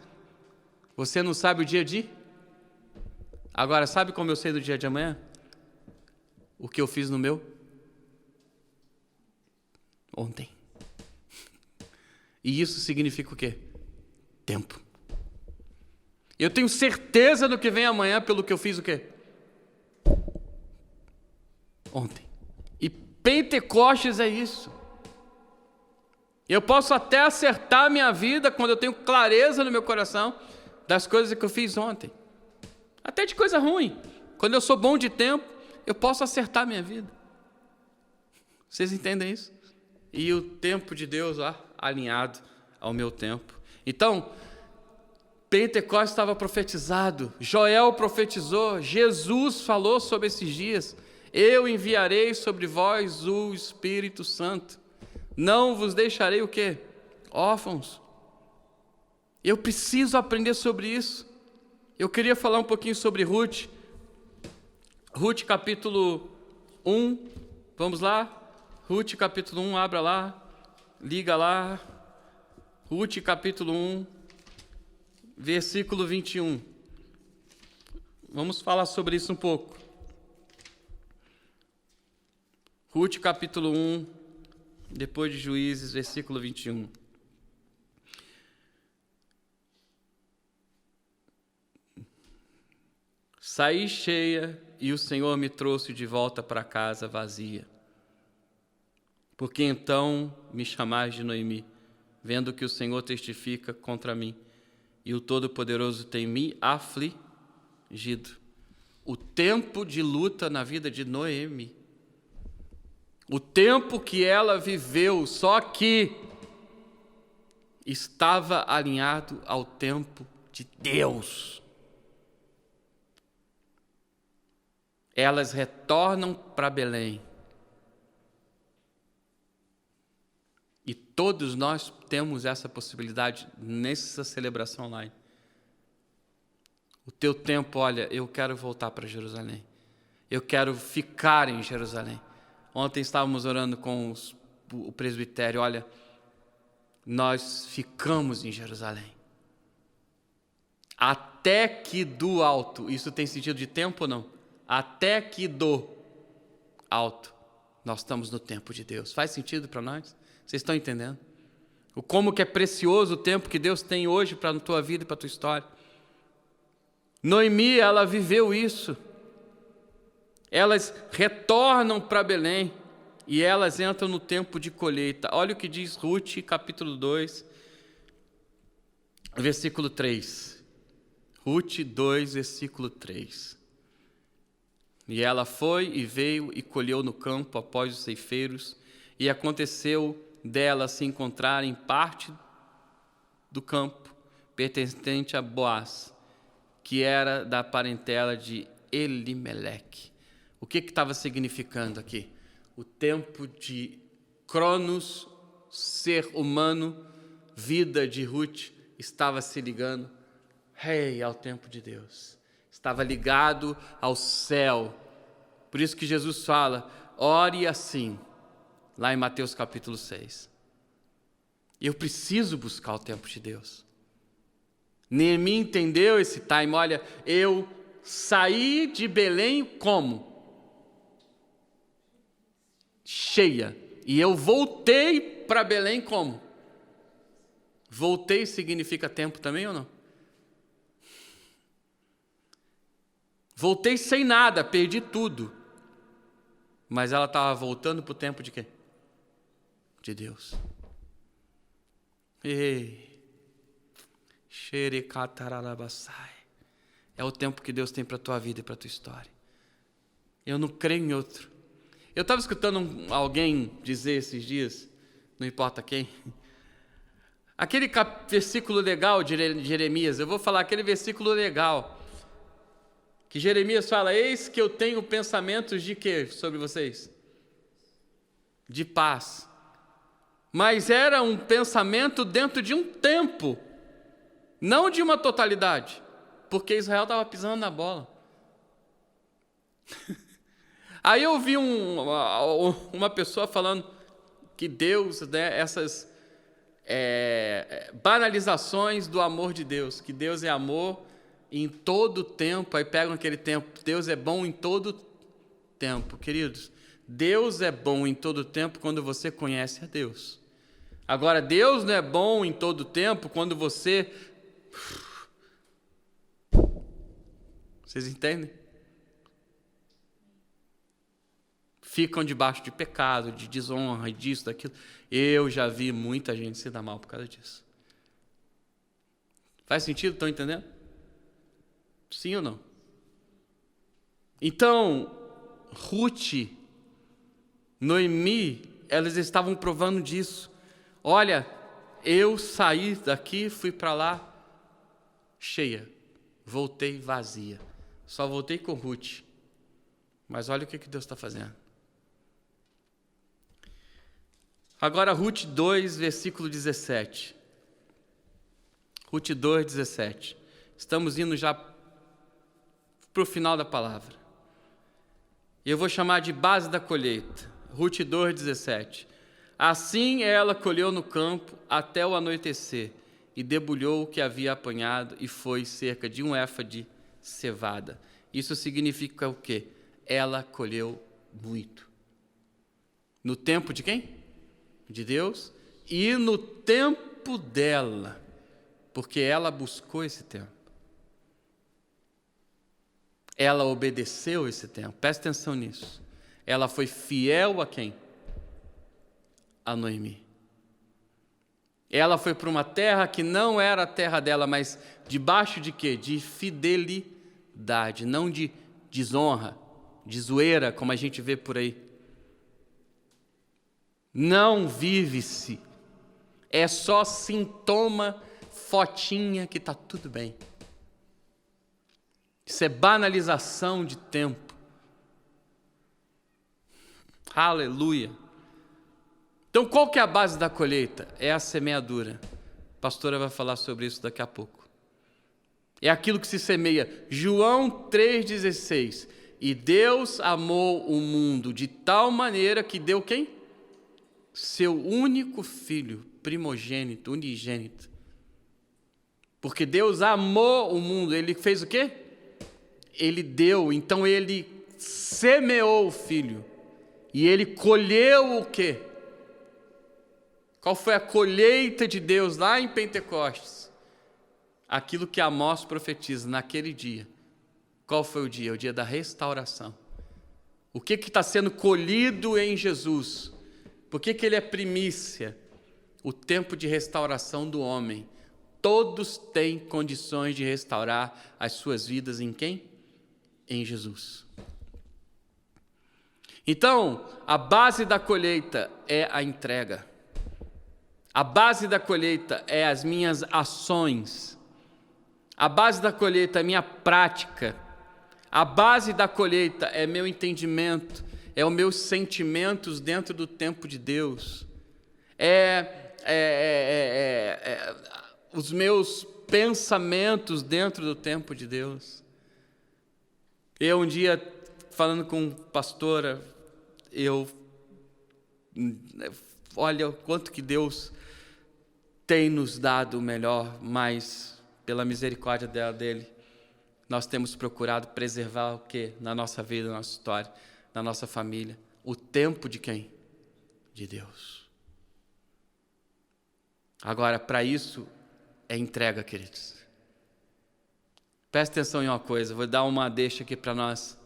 Você não sabe o dia de? Agora, sabe como eu sei do dia de amanhã? O que eu fiz no meu? Ontem. E isso significa o quê? Tempo. Eu tenho certeza do que vem amanhã pelo que eu fiz o quê? Ontem. E Pentecostes é isso. Eu posso até acertar a minha vida quando eu tenho clareza no meu coração das coisas que eu fiz ontem. Até de coisa ruim. Quando eu sou bom de tempo, eu posso acertar a minha vida. Vocês entendem isso? E o tempo de Deus lá, alinhado ao meu tempo. Então, Pentecostes estava profetizado, Joel profetizou, Jesus falou sobre esses dias. Eu enviarei sobre vós o Espírito Santo. Não vos deixarei o quê? Órfãos. Eu preciso aprender sobre isso. Eu queria falar um pouquinho sobre Ruth. Ruth capítulo 1. Vamos lá? Ruth capítulo 1, abra lá. Liga lá. Ruth capítulo 1, versículo 21. Vamos falar sobre isso um pouco. Ruth capítulo 1, depois de Juízes, versículo 21. Saí cheia e o Senhor me trouxe de volta para casa vazia. Porque então me chamais de Noemi, vendo que o Senhor testifica contra mim e o Todo-Poderoso tem me afligido. O tempo de luta na vida de Noemi, o tempo que ela viveu, só que estava alinhado ao tempo de Deus. Elas retornam para Belém. E todos nós temos essa possibilidade nessa celebração online. O teu tempo, olha, eu quero voltar para Jerusalém. Eu quero ficar em Jerusalém. Ontem estávamos orando com o presbitério. Olha, nós ficamos em Jerusalém. Até que do alto, isso tem sentido de tempo ou não? Até que do alto, nós estamos no tempo de Deus. Faz sentido para nós? Vocês estão entendendo? Como que é precioso o tempo que Deus tem hoje para a tua vida e para a tua história. Noemi, ela viveu isso. Elas retornam para Belém e elas entram no tempo de colheita. Olha o que diz Ruth, capítulo 2, versículo 3. Ruth 2, versículo 3. E ela foi e veio e colheu no campo após os ceifeiros, e aconteceu dela se encontrar em parte do campo pertencente a Boaz, que era da parentela de Elimeleque. O que estava significando aqui? O tempo de Cronos, ser humano, vida de Ruth, estava se ligando ao tempo de Deus. Estava ligado ao céu. Por isso que Jesus fala, ore assim, lá em Mateus capítulo 6. Eu preciso buscar o tempo de Deus. Neemi entendeu esse time. Olha, eu saí de Belém como? Cheia. E eu voltei para Belém como? Voltei significa tempo também ou não? Voltei sem nada, perdi tudo. Mas ela estava voltando para o tempo de quê? De Deus. É o tempo que Deus tem para a tua vida e para a tua história. Eu não creio em outro. Eu estava escutando alguém dizer esses dias, não importa quem, aquele versículo legal de Jeremias, eu vou falar aquele versículo legal, que Jeremias fala, eis que eu tenho pensamentos de quê sobre vocês? De paz. Mas era um pensamento dentro de um tempo, não de uma totalidade, porque Israel estava pisando na bola. Aí eu vi uma pessoa falando que Deus, né, essas banalizações do amor de Deus, que Deus é amor em todo tempo, aí pegam aquele tempo, Deus é bom em todo tempo. Queridos, Deus é bom em todo tempo quando você conhece a Deus. Agora, Deus não é bom em todo tempo quando você... Vocês entendem? Ficam debaixo de pecado, de desonra, e disso, daquilo. Eu já vi muita gente se dar mal por causa disso. Faz sentido? Estão entendendo? Sim ou não? Então, Ruth, Noemi, elas estavam provando disso. Olha, eu saí daqui, fui para lá cheia, voltei vazia. Só voltei com Ruth. Mas olha o que Deus está fazendo. Agora, Ruth 2, versículo 17. Ruth 2, 17. Estamos indo já para o final da palavra. E eu vou chamar de base da colheita. Ruth 2, 17. Assim ela colheu no campo até o anoitecer, e debulhou o que havia apanhado, e foi cerca de 1 efa de cevada. Isso significa o quê? Ela colheu muito. No tempo de quem? De Deus, e no tempo dela, porque ela buscou esse tempo. Ela obedeceu esse tempo. Presta atenção nisso. Ela foi fiel a quem? A Noemi. Ela foi para uma terra que não era a terra dela, mas debaixo de quê? De fidelidade, não de desonra, de zoeira, como a gente vê por aí. Não vive-se. É só sintoma, fotinha que está tudo bem. Isso é banalização de tempo. Aleluia. Então, qual que é a base da colheita? É a semeadura. A pastora vai falar sobre isso daqui a pouco. É aquilo que se semeia. João 3,16. E Deus amou o mundo de tal maneira que deu quem? Seu único filho, primogênito, unigênito. Porque Deus amou o mundo, Ele fez o quê? Ele deu, então Ele semeou o filho. E Ele colheu o quê? Qual foi a colheita de Deus lá em Pentecostes? Aquilo que Amós profetiza naquele dia. Qual foi o dia? O dia da restauração. O que está sendo colhido em Jesus? Por que Ele é primícia? O tempo de restauração do homem. Todos têm condições de restaurar as suas vidas em quem? Em Jesus. Então, a base da colheita é a entrega. A base da colheita é as minhas ações. A base da colheita é a minha prática. A base da colheita é meu entendimento, é os meus sentimentos dentro do tempo de Deus. Os meus pensamentos dentro do tempo de Deus. Eu um dia, falando com pastora, olha o quanto que Deus tem nos dado o melhor, mas pela misericórdia dele, nós temos procurado preservar o quê? Na nossa vida, na nossa história, na nossa família. O tempo de quem? De Deus. Agora, para isso, é entrega, queridos. Presta atenção em uma coisa, vou dar uma deixa aqui para nós.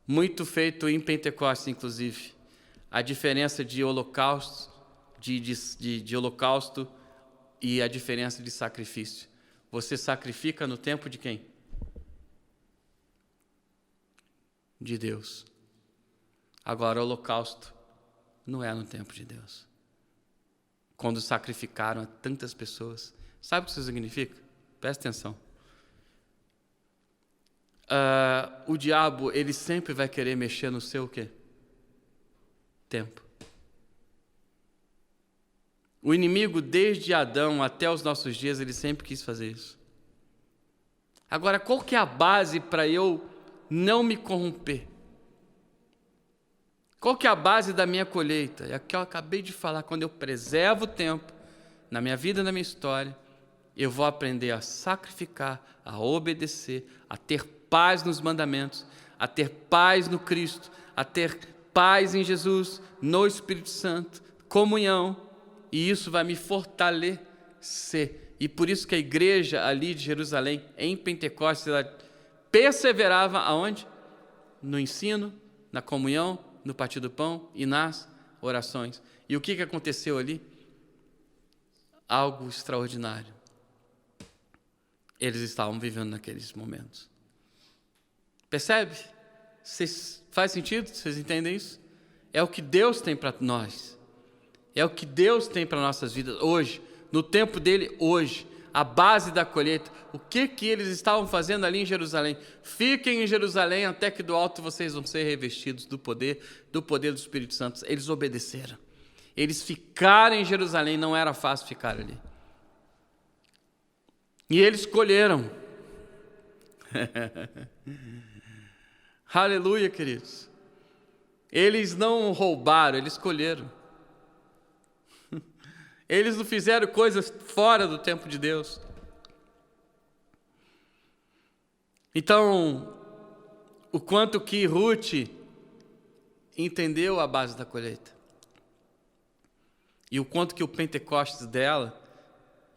Muito feito em Pentecostes, inclusive. A diferença de holocausto, de holocausto e a diferença de sacrifício. Você sacrifica no tempo de quem? De Deus. Agora, o holocausto não é no tempo de Deus. Quando sacrificaram a tantas pessoas. Sabe o que isso significa? Presta atenção. O diabo, ele sempre vai querer mexer no seu o quê? Tempo. O inimigo, desde Adão até os nossos dias, ele sempre quis fazer isso. Agora, qual que é a base para eu não me corromper? Qual que é a base da minha colheita? É o que eu acabei de falar. Quando eu preservo o tempo, na minha vida, na minha história, eu vou aprender a sacrificar, a obedecer, a ter paz nos mandamentos, a ter paz no Cristo, a ter paz em Jesus, no Espírito Santo, comunhão, e isso vai me fortalecer. E por isso que a igreja ali de Jerusalém, em Pentecostes, ela perseverava aonde? No ensino, na comunhão, no partir do pão e nas orações. E o que aconteceu ali? Algo extraordinário. Eles estavam vivendo naqueles momentos. Percebe? Faz sentido? Vocês entendem isso? É o que Deus tem para nós. É o que Deus tem para nossas vidas hoje, no tempo dele hoje, a base da colheita. O que eles estavam fazendo ali em Jerusalém? Fiquem em Jerusalém até que do alto vocês vão ser revestidos do poder do Espírito Santo. Eles obedeceram. Eles ficaram em Jerusalém, não era fácil ficar ali. E eles colheram. Aleluia, queridos. Eles não roubaram, eles colheram. Eles não fizeram coisas fora do tempo de Deus. Então, o quanto que Ruth entendeu a base da colheita. E o quanto que o Pentecostes dela,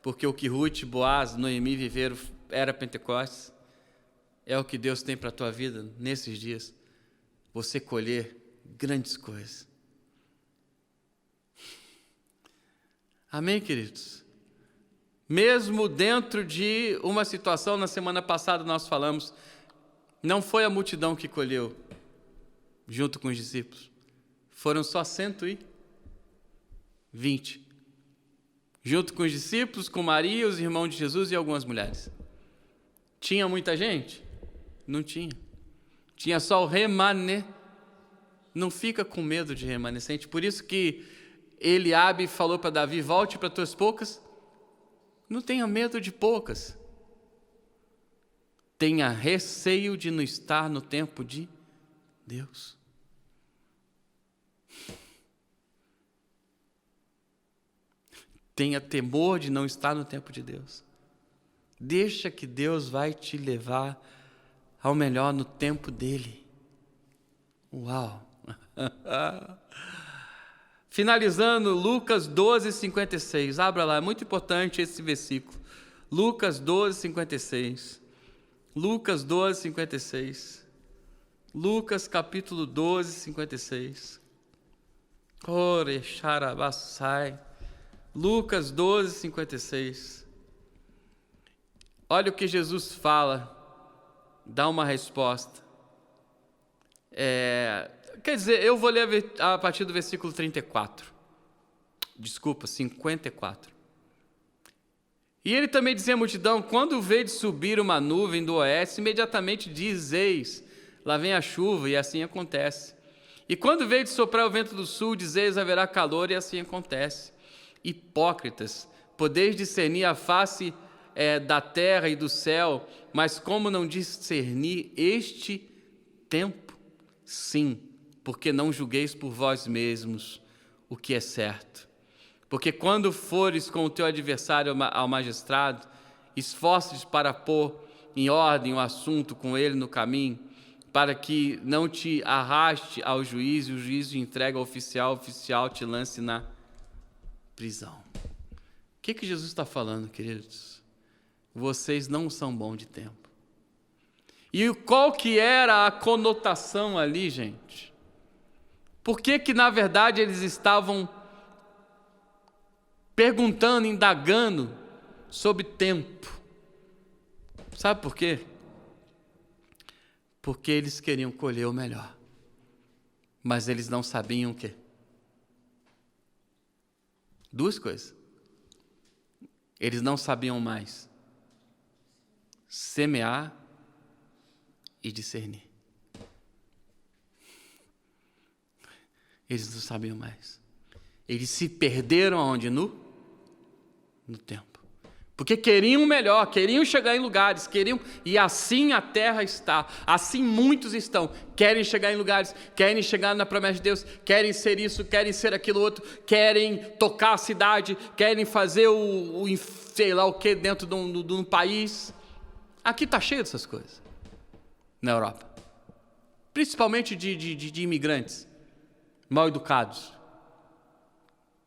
porque o que Ruth, Boaz, Noemi viveram era Pentecostes, é o que Deus tem para a tua vida nesses dias. Você colher grandes coisas. Amém, queridos? Mesmo dentro de uma situação, na semana passada nós falamos, não foi a multidão que colheu, junto com os discípulos. Foram só 120. Junto com os discípulos, com Maria, os irmãos de Jesus e algumas mulheres. Tinha muita gente? Não tinha. Tinha só o remanescente. Não fica com medo de remanescente. Por isso que Eliabe falou para Davi, volte para tuas poucas. Não tenha medo de poucas. tenha receio de não estar no tempo de Deus. Tenha temor de não estar no tempo de Deus. Deixa que Deus vai te levar ao melhor no tempo dele. Uau! Finalizando, Lucas 12:56. Abra lá, é muito importante esse versículo. Lucas 12:56. Lucas 12:56. Lucas capítulo 12:56. Ore xarabassai. Lucas 12:56. Olha o que Jesus fala, dá uma resposta. Quer dizer, eu vou ler a partir do versículo 34. Desculpa, 54. E ele também dizia à multidão: quando vedes subir uma nuvem do oeste, imediatamente dizeis: lá vem a chuva, e assim acontece. E quando vedes soprar o vento do sul, dizeis: haverá calor, e assim acontece. Hipócritas, podeis discernir a face da terra e do céu, mas como não discernir este tempo? Sim, porque não julgueis por vós mesmos o que é certo. Porque quando fores com o teu adversário ao magistrado, esforça-te para pôr em ordem o assunto com ele no caminho, para que não te arraste ao juiz, e o juiz te entregue ao oficial, o oficial te lance na prisão. O que Jesus está falando, queridos? Vocês não são bons de tempo. E qual que era a conotação ali, gente? Por que na verdade eles estavam perguntando, indagando sobre tempo? Sabe por quê? Porque eles queriam colher o melhor, mas eles não sabiam o quê? Duas coisas. Eles não sabiam mais semear e discernir. Eles não sabiam mais. Eles se perderam aonde? No tempo. Porque queriam o melhor, queriam chegar em lugares, e assim a terra está, assim muitos estão, querem chegar em lugares, querem chegar na promessa de Deus, querem ser isso, querem ser aquilo outro, querem tocar a cidade, querem fazer sei lá o que dentro de um país. Aqui está cheio dessas coisas, na Europa, principalmente de imigrantes, mal educados,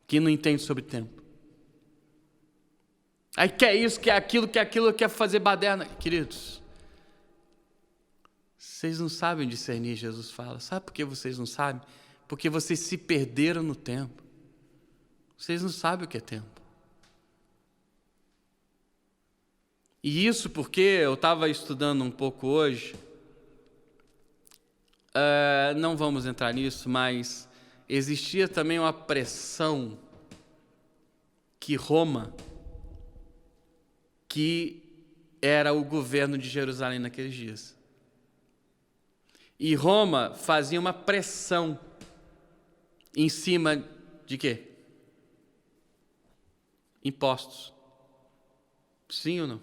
que não entendem sobre tempo. Aí quer isso, quer aquilo, quer fazer baderna. Queridos, vocês não sabem discernir, Jesus fala. Sabe por que vocês não sabem? Porque vocês se perderam no tempo. Vocês não sabem o que é tempo. E isso porque eu estava estudando um pouco hoje. Não vamos entrar nisso, mas existia também uma pressão que Roma, que era o governo de Jerusalém naqueles dias. E Roma fazia uma pressão em cima de quê? Impostos. Sim ou não?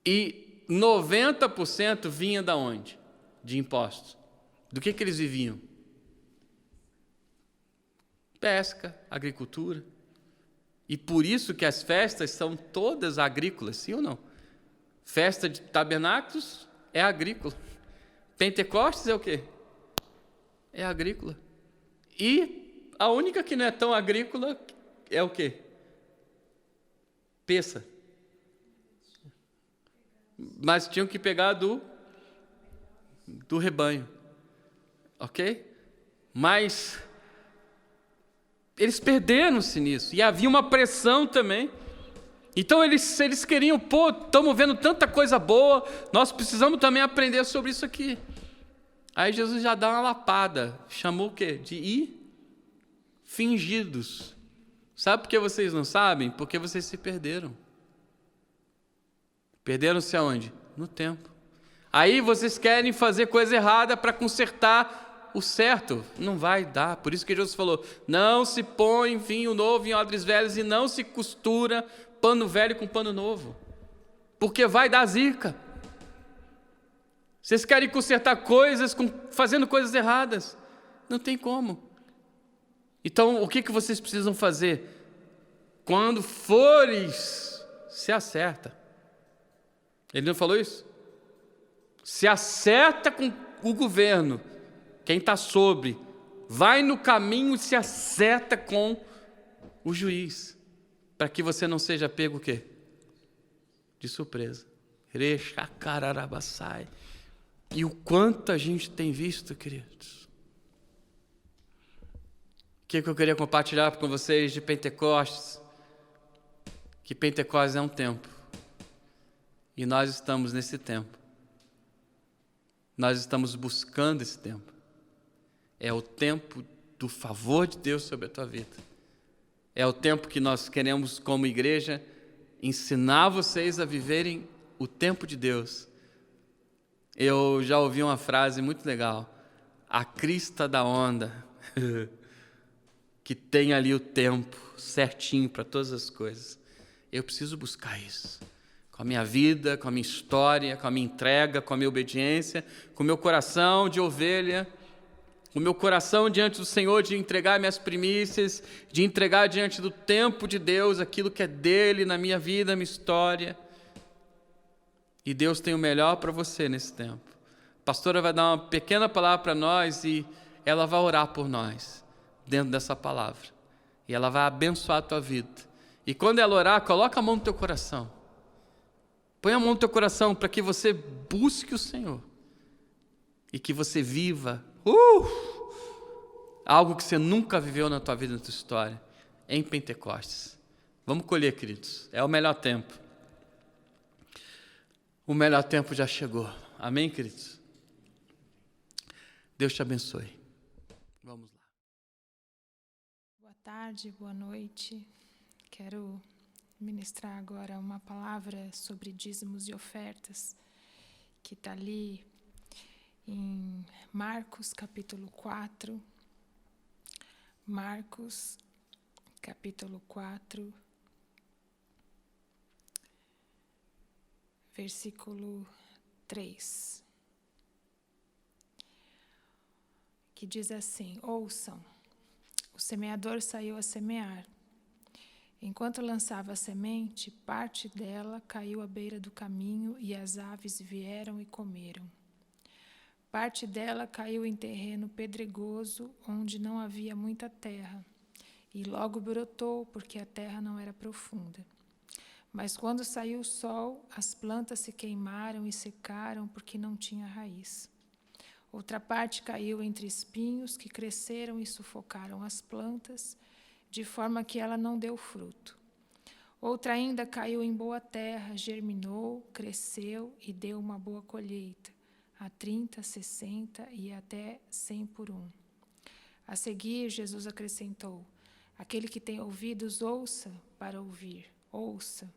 E 90% vinha da onde? De impostos. Do que eles viviam? Pesca, agricultura. E por isso que as festas são todas agrícolas, sim ou não? Festa de tabernáculos é agrícola. Pentecostes é o quê? É agrícola. E a única que não é tão agrícola é o quê? Peça. Mas tinham que pegar do rebanho. Ok? Mas eles perderam-se nisso. E havia uma pressão também. Então eles queriam, estamos vendo tanta coisa boa, nós precisamos também aprender sobre isso aqui. Aí Jesus já dá uma lapada. Chamou o quê? De fingidos. Sabe por que vocês não sabem? Porque vocês se perderam. Perderam-se aonde? No tempo. Aí vocês querem fazer coisa errada para consertar o certo. Não vai dar. Por isso que Jesus falou: não se põe vinho novo em odres velhos e não se costura pano velho com pano novo. Porque vai dar zica. Vocês querem consertar coisas fazendo coisas erradas. Não tem como. Então, o que vocês precisam fazer? Quando fores, se acerta. Ele não falou isso? Se acerta com o governo, quem está sobre, vai no caminho e se acerta com o juiz, para que você não seja pego o quê? De surpresa. Rechacararabassai. E o quanto a gente tem visto, queridos. O que eu queria compartilhar com vocês de Pentecostes? Que Pentecostes é um tempo. E nós estamos nesse tempo. Nós estamos buscando esse tempo. É o tempo do favor de Deus sobre a tua vida. É o tempo que nós queremos, como igreja, ensinar vocês a viverem o tempo de Deus. Eu já ouvi uma frase muito legal. A crista da onda, que tem ali o tempo certinho para todas as coisas. Eu preciso buscar isso. Com a minha vida, com a minha história, com a minha entrega, com a minha obediência, com o meu coração de ovelha, com o meu coração diante do Senhor, de entregar minhas primícias, de entregar diante do tempo de Deus aquilo que é dele na minha vida, na minha história. E Deus tem o melhor para você nesse tempo. A pastora vai dar uma pequena palavra para nós e ela vai orar por nós, dentro dessa palavra. E ela vai abençoar a tua vida. E quando ela orar, coloca a mão no teu coração. Põe a mão no teu coração para que você busque o Senhor. E que você viva algo que você nunca viveu na tua vida, na tua história, em Pentecostes. Vamos colher, queridos. É o melhor tempo. O melhor tempo já chegou. Amém, queridos? Deus te abençoe. Vamos lá. Boa tarde, boa noite. Quero ministrar agora uma palavra sobre dízimos e ofertas, que está ali em Marcos capítulo 4. Marcos capítulo 4. Versículo 3, que diz assim: ouçam, o semeador saiu a semear. Enquanto lançava a semente, parte dela caiu à beira do caminho e as aves vieram e comeram. Parte dela caiu em terreno pedregoso, onde não havia muita terra, e logo brotou, porque a terra não era profunda. Mas quando saiu o sol, as plantas se queimaram e secaram porque não tinha raiz. Outra parte caiu entre espinhos que cresceram e sufocaram as plantas, de forma que ela não deu fruto. Outra ainda caiu em boa terra, germinou, cresceu e deu uma boa colheita, a 30, 60 e até 100 por 1. A seguir, Jesus acrescentou: aquele que tem ouvidos, ouça para ouvir, ouça.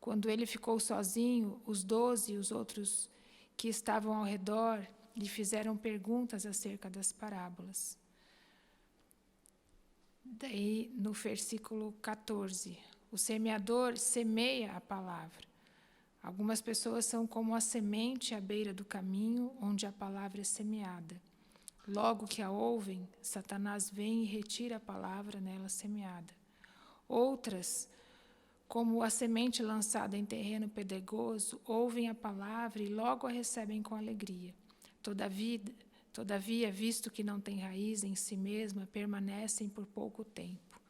Quando ele ficou sozinho, os 12 e os outros que estavam ao redor lhe fizeram perguntas acerca das parábolas. Daí, no versículo 14, o semeador semeia a palavra. Algumas pessoas são como a semente à beira do caminho, onde a palavra é semeada. Logo que a ouvem, Satanás vem e retira a palavra nela semeada. Outras, como a semente lançada em terreno pedregoso, ouvem a palavra e logo a recebem com alegria. Todavia, visto que não tem raiz em si mesma, permanecem por pouco tempo.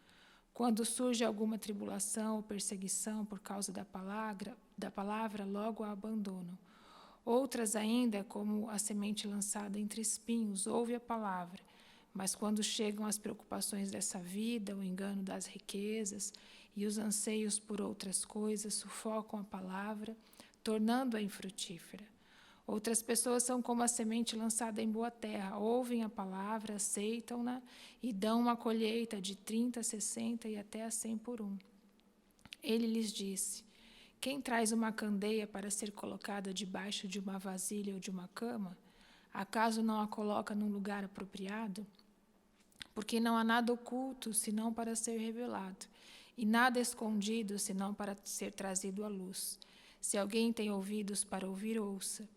Quando surge alguma tribulação ou perseguição por causa da palavra, logo a abandonam. Outras ainda, como a semente lançada entre espinhos, ouve a palavra, mas quando chegam as preocupações dessa vida, o engano das riquezas e os anseios por outras coisas, sufocam a palavra, tornando-a infrutífera. Outras pessoas são como a semente lançada em boa terra, ouvem a palavra, aceitam-na e dão uma colheita de 30, 60 e até a 100 por 1. Ele lhes disse: quem traz uma candeia para ser colocada debaixo de uma vasilha ou de uma cama, acaso não a coloca num lugar apropriado? Porque não há nada oculto, senão para ser revelado, e nada escondido, senão para ser trazido à luz. Se alguém tem ouvidos para ouvir, ouça.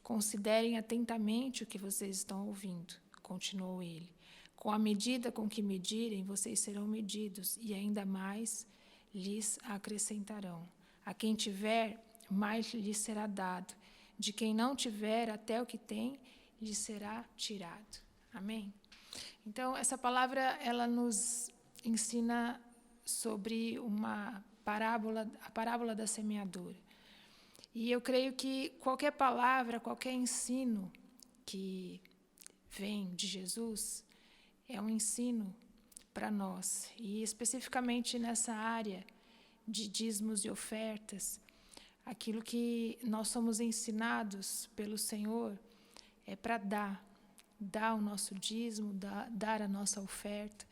Considerem atentamente o que vocês estão ouvindo, continuou ele. Com a medida com que medirem, vocês serão medidos, e ainda mais lhes acrescentarão. A quem tiver, mais lhe será dado. De quem não tiver, até o que tem, lhe será tirado. Amém? Então, essa palavra, ela nos ensina sobre uma parábola, a parábola da semeadura. E eu creio que qualquer palavra, qualquer ensino que vem de Jesus é um ensino para nós. E especificamente nessa área de dízimos e ofertas, aquilo que nós somos ensinados pelo Senhor é para dar o nosso dízimo, dar a nossa oferta.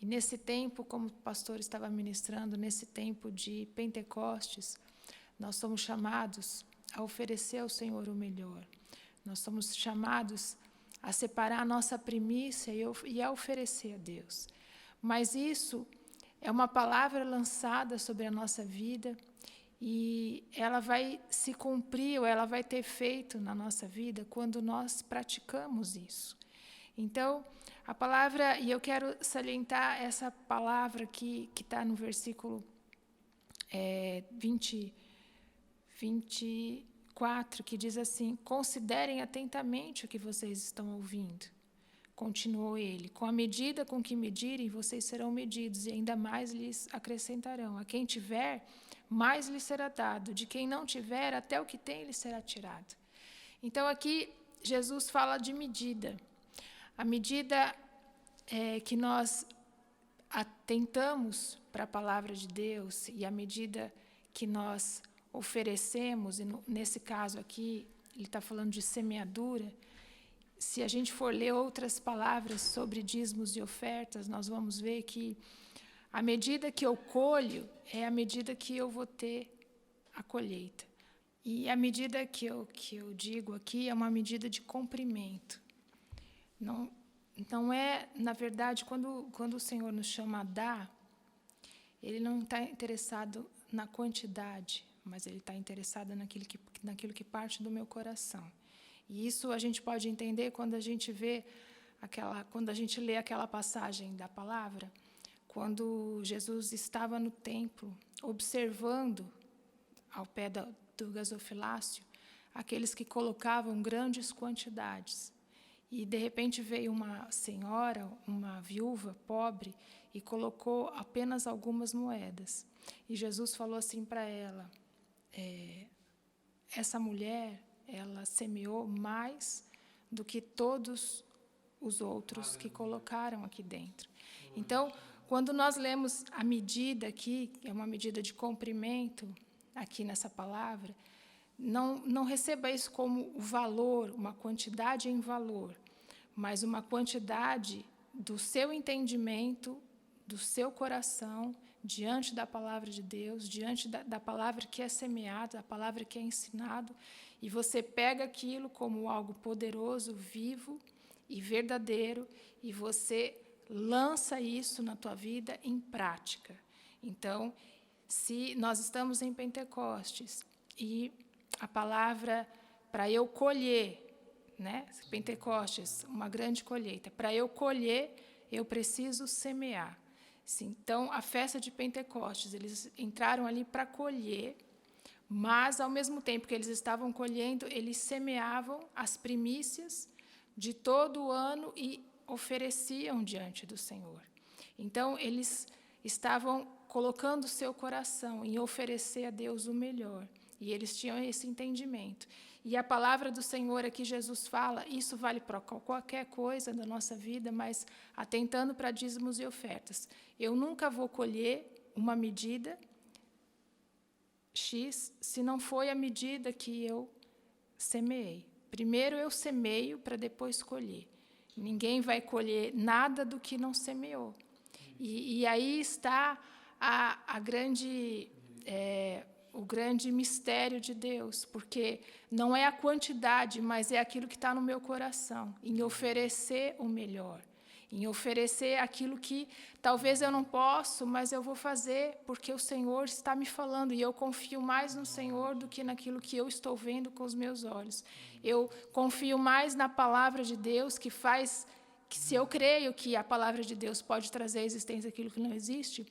E nesse tempo, como o pastor estava ministrando, nesse tempo de Pentecostes, nós somos chamados a oferecer ao Senhor o melhor. Nós somos chamados a separar a nossa primícia e a oferecer a Deus. Mas isso é uma palavra lançada sobre a nossa vida e ela vai se cumprir ou ela vai ter efeito na nossa vida quando nós praticamos isso. Então, a palavra, e eu quero salientar essa palavra que está no versículo 24, que diz assim: considerem atentamente o que vocês estão ouvindo. Continuou ele: com a medida com que medirem, vocês serão medidos, e ainda mais lhes acrescentarão. A quem tiver, mais lhe será dado. De quem não tiver, até o que tem lhe será tirado. Então, aqui, Jesus fala de medida. A medida que nós atentamos para a palavra de Deus e a medida que nós oferecemos, e nesse caso aqui, ele está falando de semeadura. Se a gente for ler outras palavras sobre dízimos e ofertas, nós vamos ver que a medida que eu colho é a medida que eu vou ter a colheita. E a medida que eu digo aqui é uma medida de comprimento. Não é, na verdade, quando o Senhor nos chama a dar, Ele não está interessado na quantidade, mas Ele está interessado naquilo que parte do meu coração. E isso a gente pode entender quando a gente quando a gente lê aquela passagem da palavra, quando Jesus estava no templo, observando ao pé do gasofilácio aqueles que colocavam grandes quantidades. E, de repente, veio uma senhora, uma viúva pobre, e colocou apenas algumas moedas. E Jesus falou assim para ela: essa mulher, ela semeou mais do que todos os outros que colocaram aqui dentro. Então, quando nós lemos a medida aqui, que é uma medida de comprimento, aqui nessa palavra, não receba isso como o valor, uma quantidade em valor, mas uma quantidade do seu entendimento, do seu coração, diante da palavra de Deus, diante da palavra que é semeada, da palavra que é ensinado, e você pega aquilo como algo poderoso, vivo e verdadeiro, e você lança isso na tua vida em prática. Então, se nós estamos em Pentecostes e a palavra para eu colher, né? Pentecostes, uma grande colheita. Para eu colher, eu preciso semear. Então, a festa de Pentecostes, eles entraram ali para colher, mas, ao mesmo tempo que eles estavam colhendo, eles semeavam as primícias de todo o ano e ofereciam diante do Senhor. Então, eles estavam colocando o seu coração em oferecer a Deus o melhor. E eles tinham esse entendimento. E a palavra do Senhor aqui, Jesus fala, isso vale para qualquer coisa da nossa vida, mas atentando para dízimos e ofertas. Eu nunca vou colher uma medida X se não foi a medida que eu semeei. Primeiro eu semeio para depois colher. Ninguém vai colher nada do que não semeou. E aí está o grande mistério de Deus, porque não é a quantidade, mas é aquilo que está no meu coração, em oferecer o melhor, em oferecer aquilo que talvez eu não posso, mas eu vou fazer porque o Senhor está me falando, e eu confio mais no Senhor do que naquilo que eu estou vendo com os meus olhos. Eu confio mais na palavra de Deus, que se eu creio que a palavra de Deus pode trazer à existência aquilo que não existe,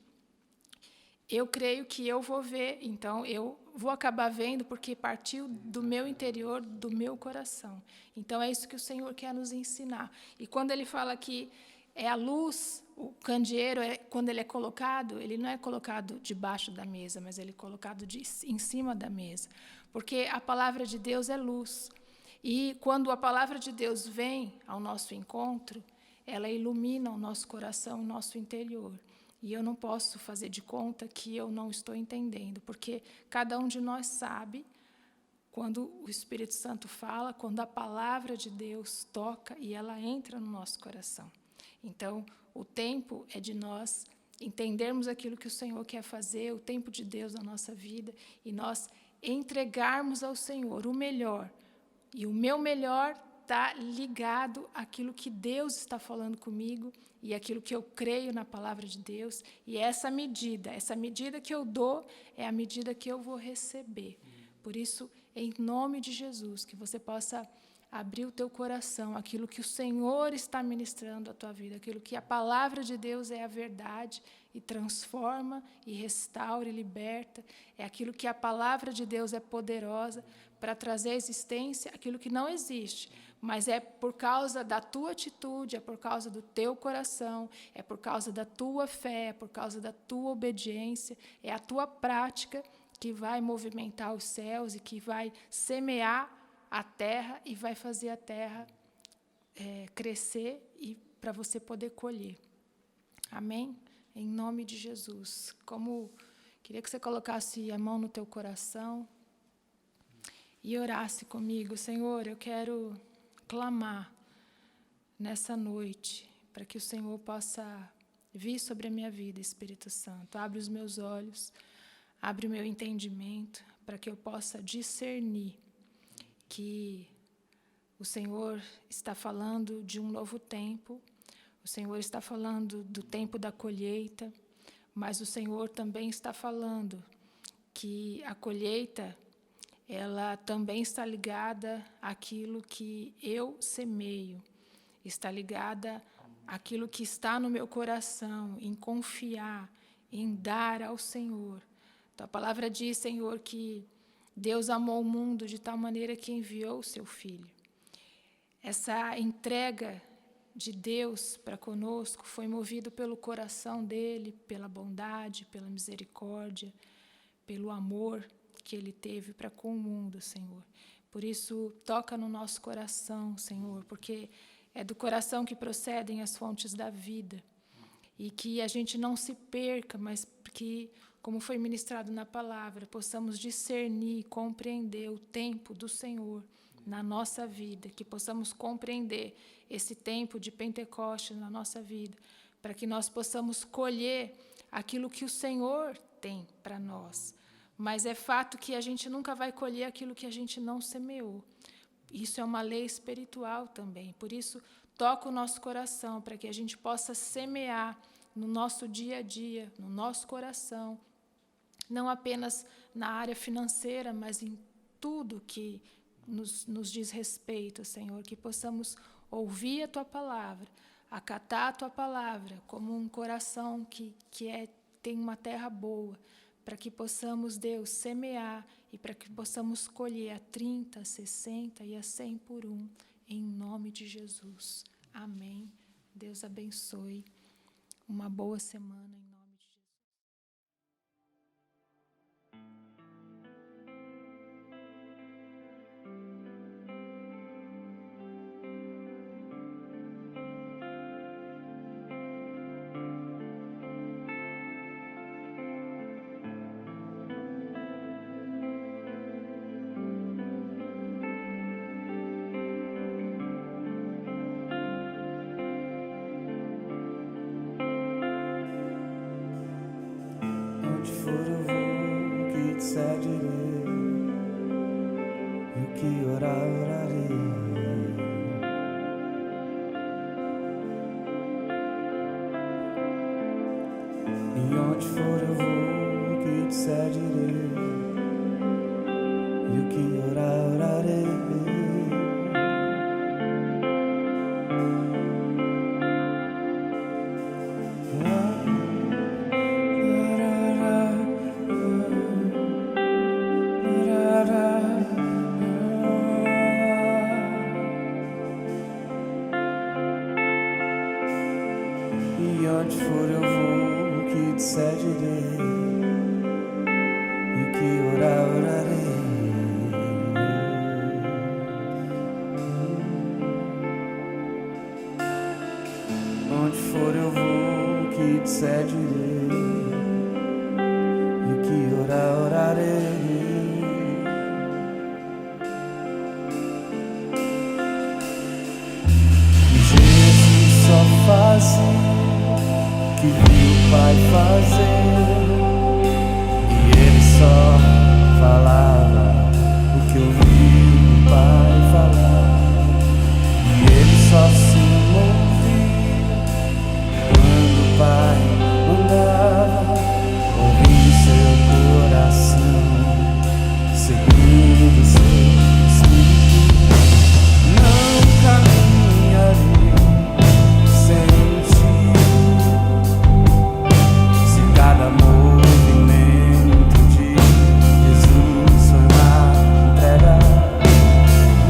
eu creio que eu vou ver, então eu vou acabar vendo porque partiu do meu interior, do meu coração. Então é isso que o Senhor quer nos ensinar. E quando Ele fala que é a luz, o candeeiro, quando ele é colocado, ele não é colocado debaixo da mesa, mas ele é colocado em cima da mesa. Porque a palavra de Deus é luz. E quando a palavra de Deus vem ao nosso encontro, ela ilumina o nosso coração, o nosso interior. E eu não posso fazer de conta que eu não estou entendendo, porque cada um de nós sabe quando o Espírito Santo fala, quando a palavra de Deus toca e ela entra no nosso coração. Então, o tempo é de nós entendermos aquilo que o Senhor quer fazer, o tempo de Deus na nossa vida, e nós entregarmos ao Senhor o melhor. E o meu melhor está ligado àquilo que Deus está falando comigo e aquilo que eu creio na palavra de Deus. E essa medida que eu dou é a medida que eu vou receber. Por isso, em nome de Jesus, que você possa abrir o teu coração, aquilo que o Senhor está ministrando à tua vida, aquilo que a palavra de Deus é a verdade e transforma e restaura e liberta, é aquilo que a palavra de Deus é poderosa para trazer à existência aquilo que não existe, mas é por causa da tua atitude, é por causa do teu coração, é por causa da tua fé, é por causa da tua obediência, é a tua prática que vai movimentar os céus e que vai semear a terra e vai fazer a terra crescer e para você poder colher. Amém? Em nome de Jesus. Queria que você colocasse a mão no teu coração e orasse comigo. Senhor, eu quero clamar nessa noite para que o Senhor possa vir sobre a minha vida, Espírito Santo. Abre os meus olhos, abre o meu entendimento para que eu possa discernir que o Senhor está falando de um novo tempo, o Senhor está falando do tempo da colheita, mas o Senhor também está falando que a colheita, ela também está ligada àquilo que eu semeio, está ligada àquilo que está no meu coração, em confiar, em dar ao Senhor. Então, a palavra diz, Senhor, que Deus amou o mundo de tal maneira que enviou o seu Filho. Essa entrega de Deus para conosco foi movido pelo coração dele, pela bondade, pela misericórdia, pelo amor que ele teve para com o mundo, Senhor. Por isso, toca no nosso coração, Senhor, porque é do coração que procedem as fontes da vida. E que a gente não se perca, mas que, como foi ministrado na palavra, possamos discernir, compreender o tempo do Senhor na nossa vida, que possamos compreender esse tempo de Pentecostes na nossa vida, para que nós possamos colher aquilo que o Senhor tem para nós. Mas é fato que a gente nunca vai colher aquilo que a gente não semeou. Isso é uma lei espiritual também. Por isso, toca o nosso coração para que a gente possa semear no nosso dia a dia, no nosso coração, não apenas na área financeira, mas em tudo que nos diz respeito, Senhor, que possamos ouvir a Tua palavra, acatar a Tua palavra como um coração que tem uma terra boa, para que possamos, Deus, semear e para que possamos colher a 30, a 60 e a 100 por um, em nome de Jesus. Amém. Deus abençoe. Uma boa semana em nome de Jesus. Onde for eu vou, o que disser direi, e o que orar orarei. E onde for eu vou, o que disser direi, e o que orar, orarei. E onde for eu vou, o que disser direi, e o que orar, orarei. Onde for eu vou, o que disser direi, e o que orar, orarei. Jesus só fazia que viu o Pai fazer, e ele só falava o que ouviu o Pai falar, e ele só se movia quando o Pai mandava, ouvindo seu coração, seguindo seu espírito. Não caminharei sem ti, cada movimento de Jesus foi uma entrega.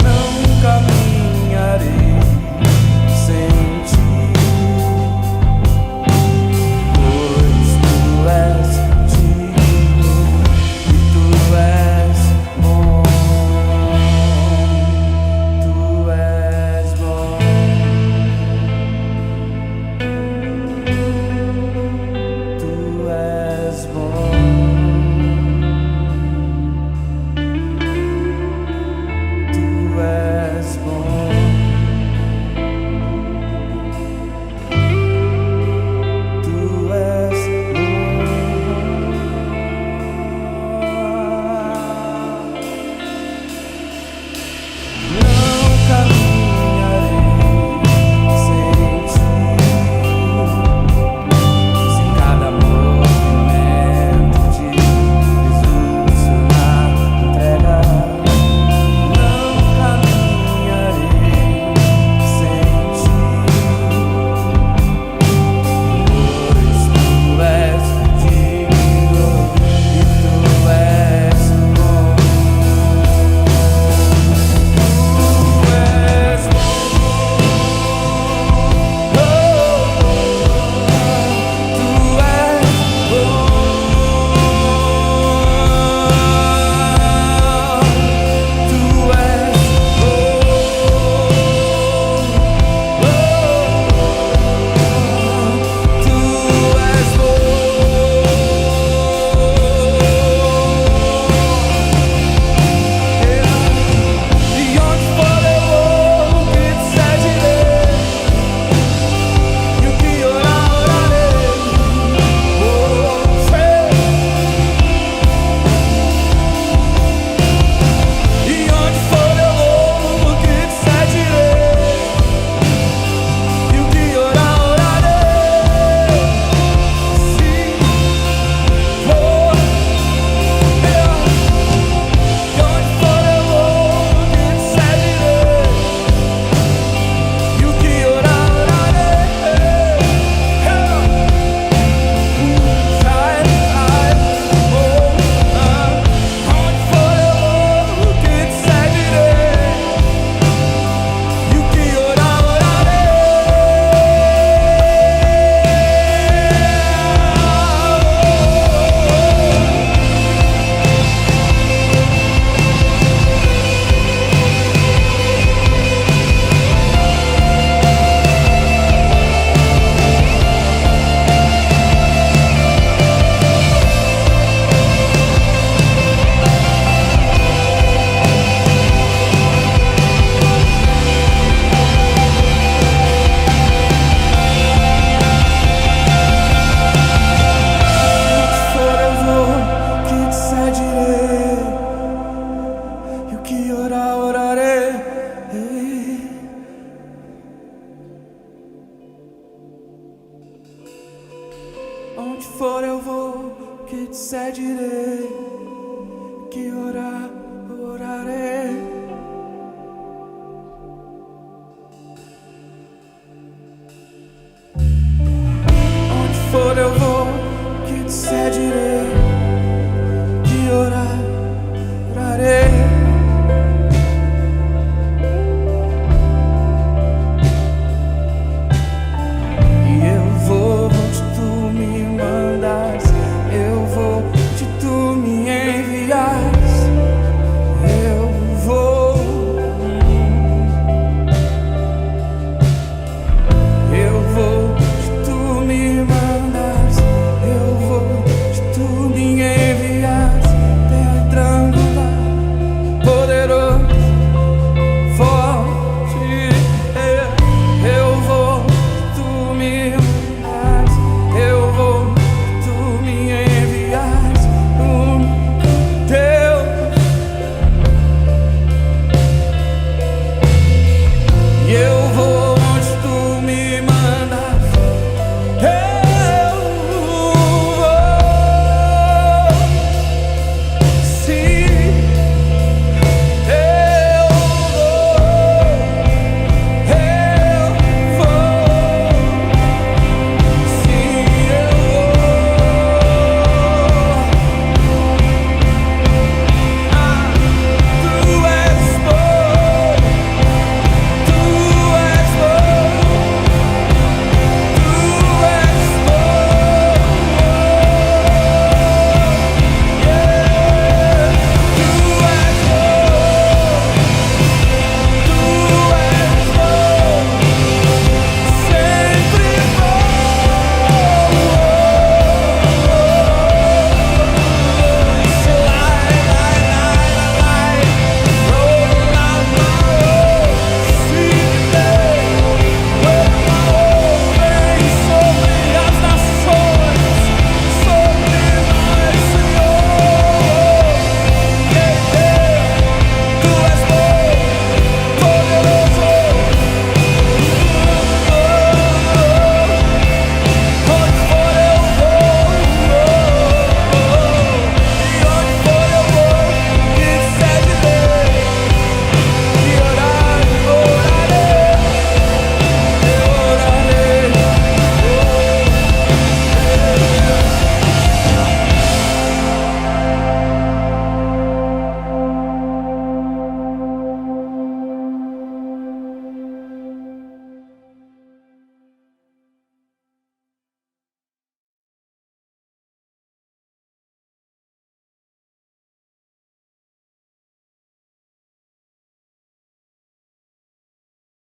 Não caminharei Onde for eu vou, que te seguirei, que orar, orarei. Onde for eu vou, que te seguirei.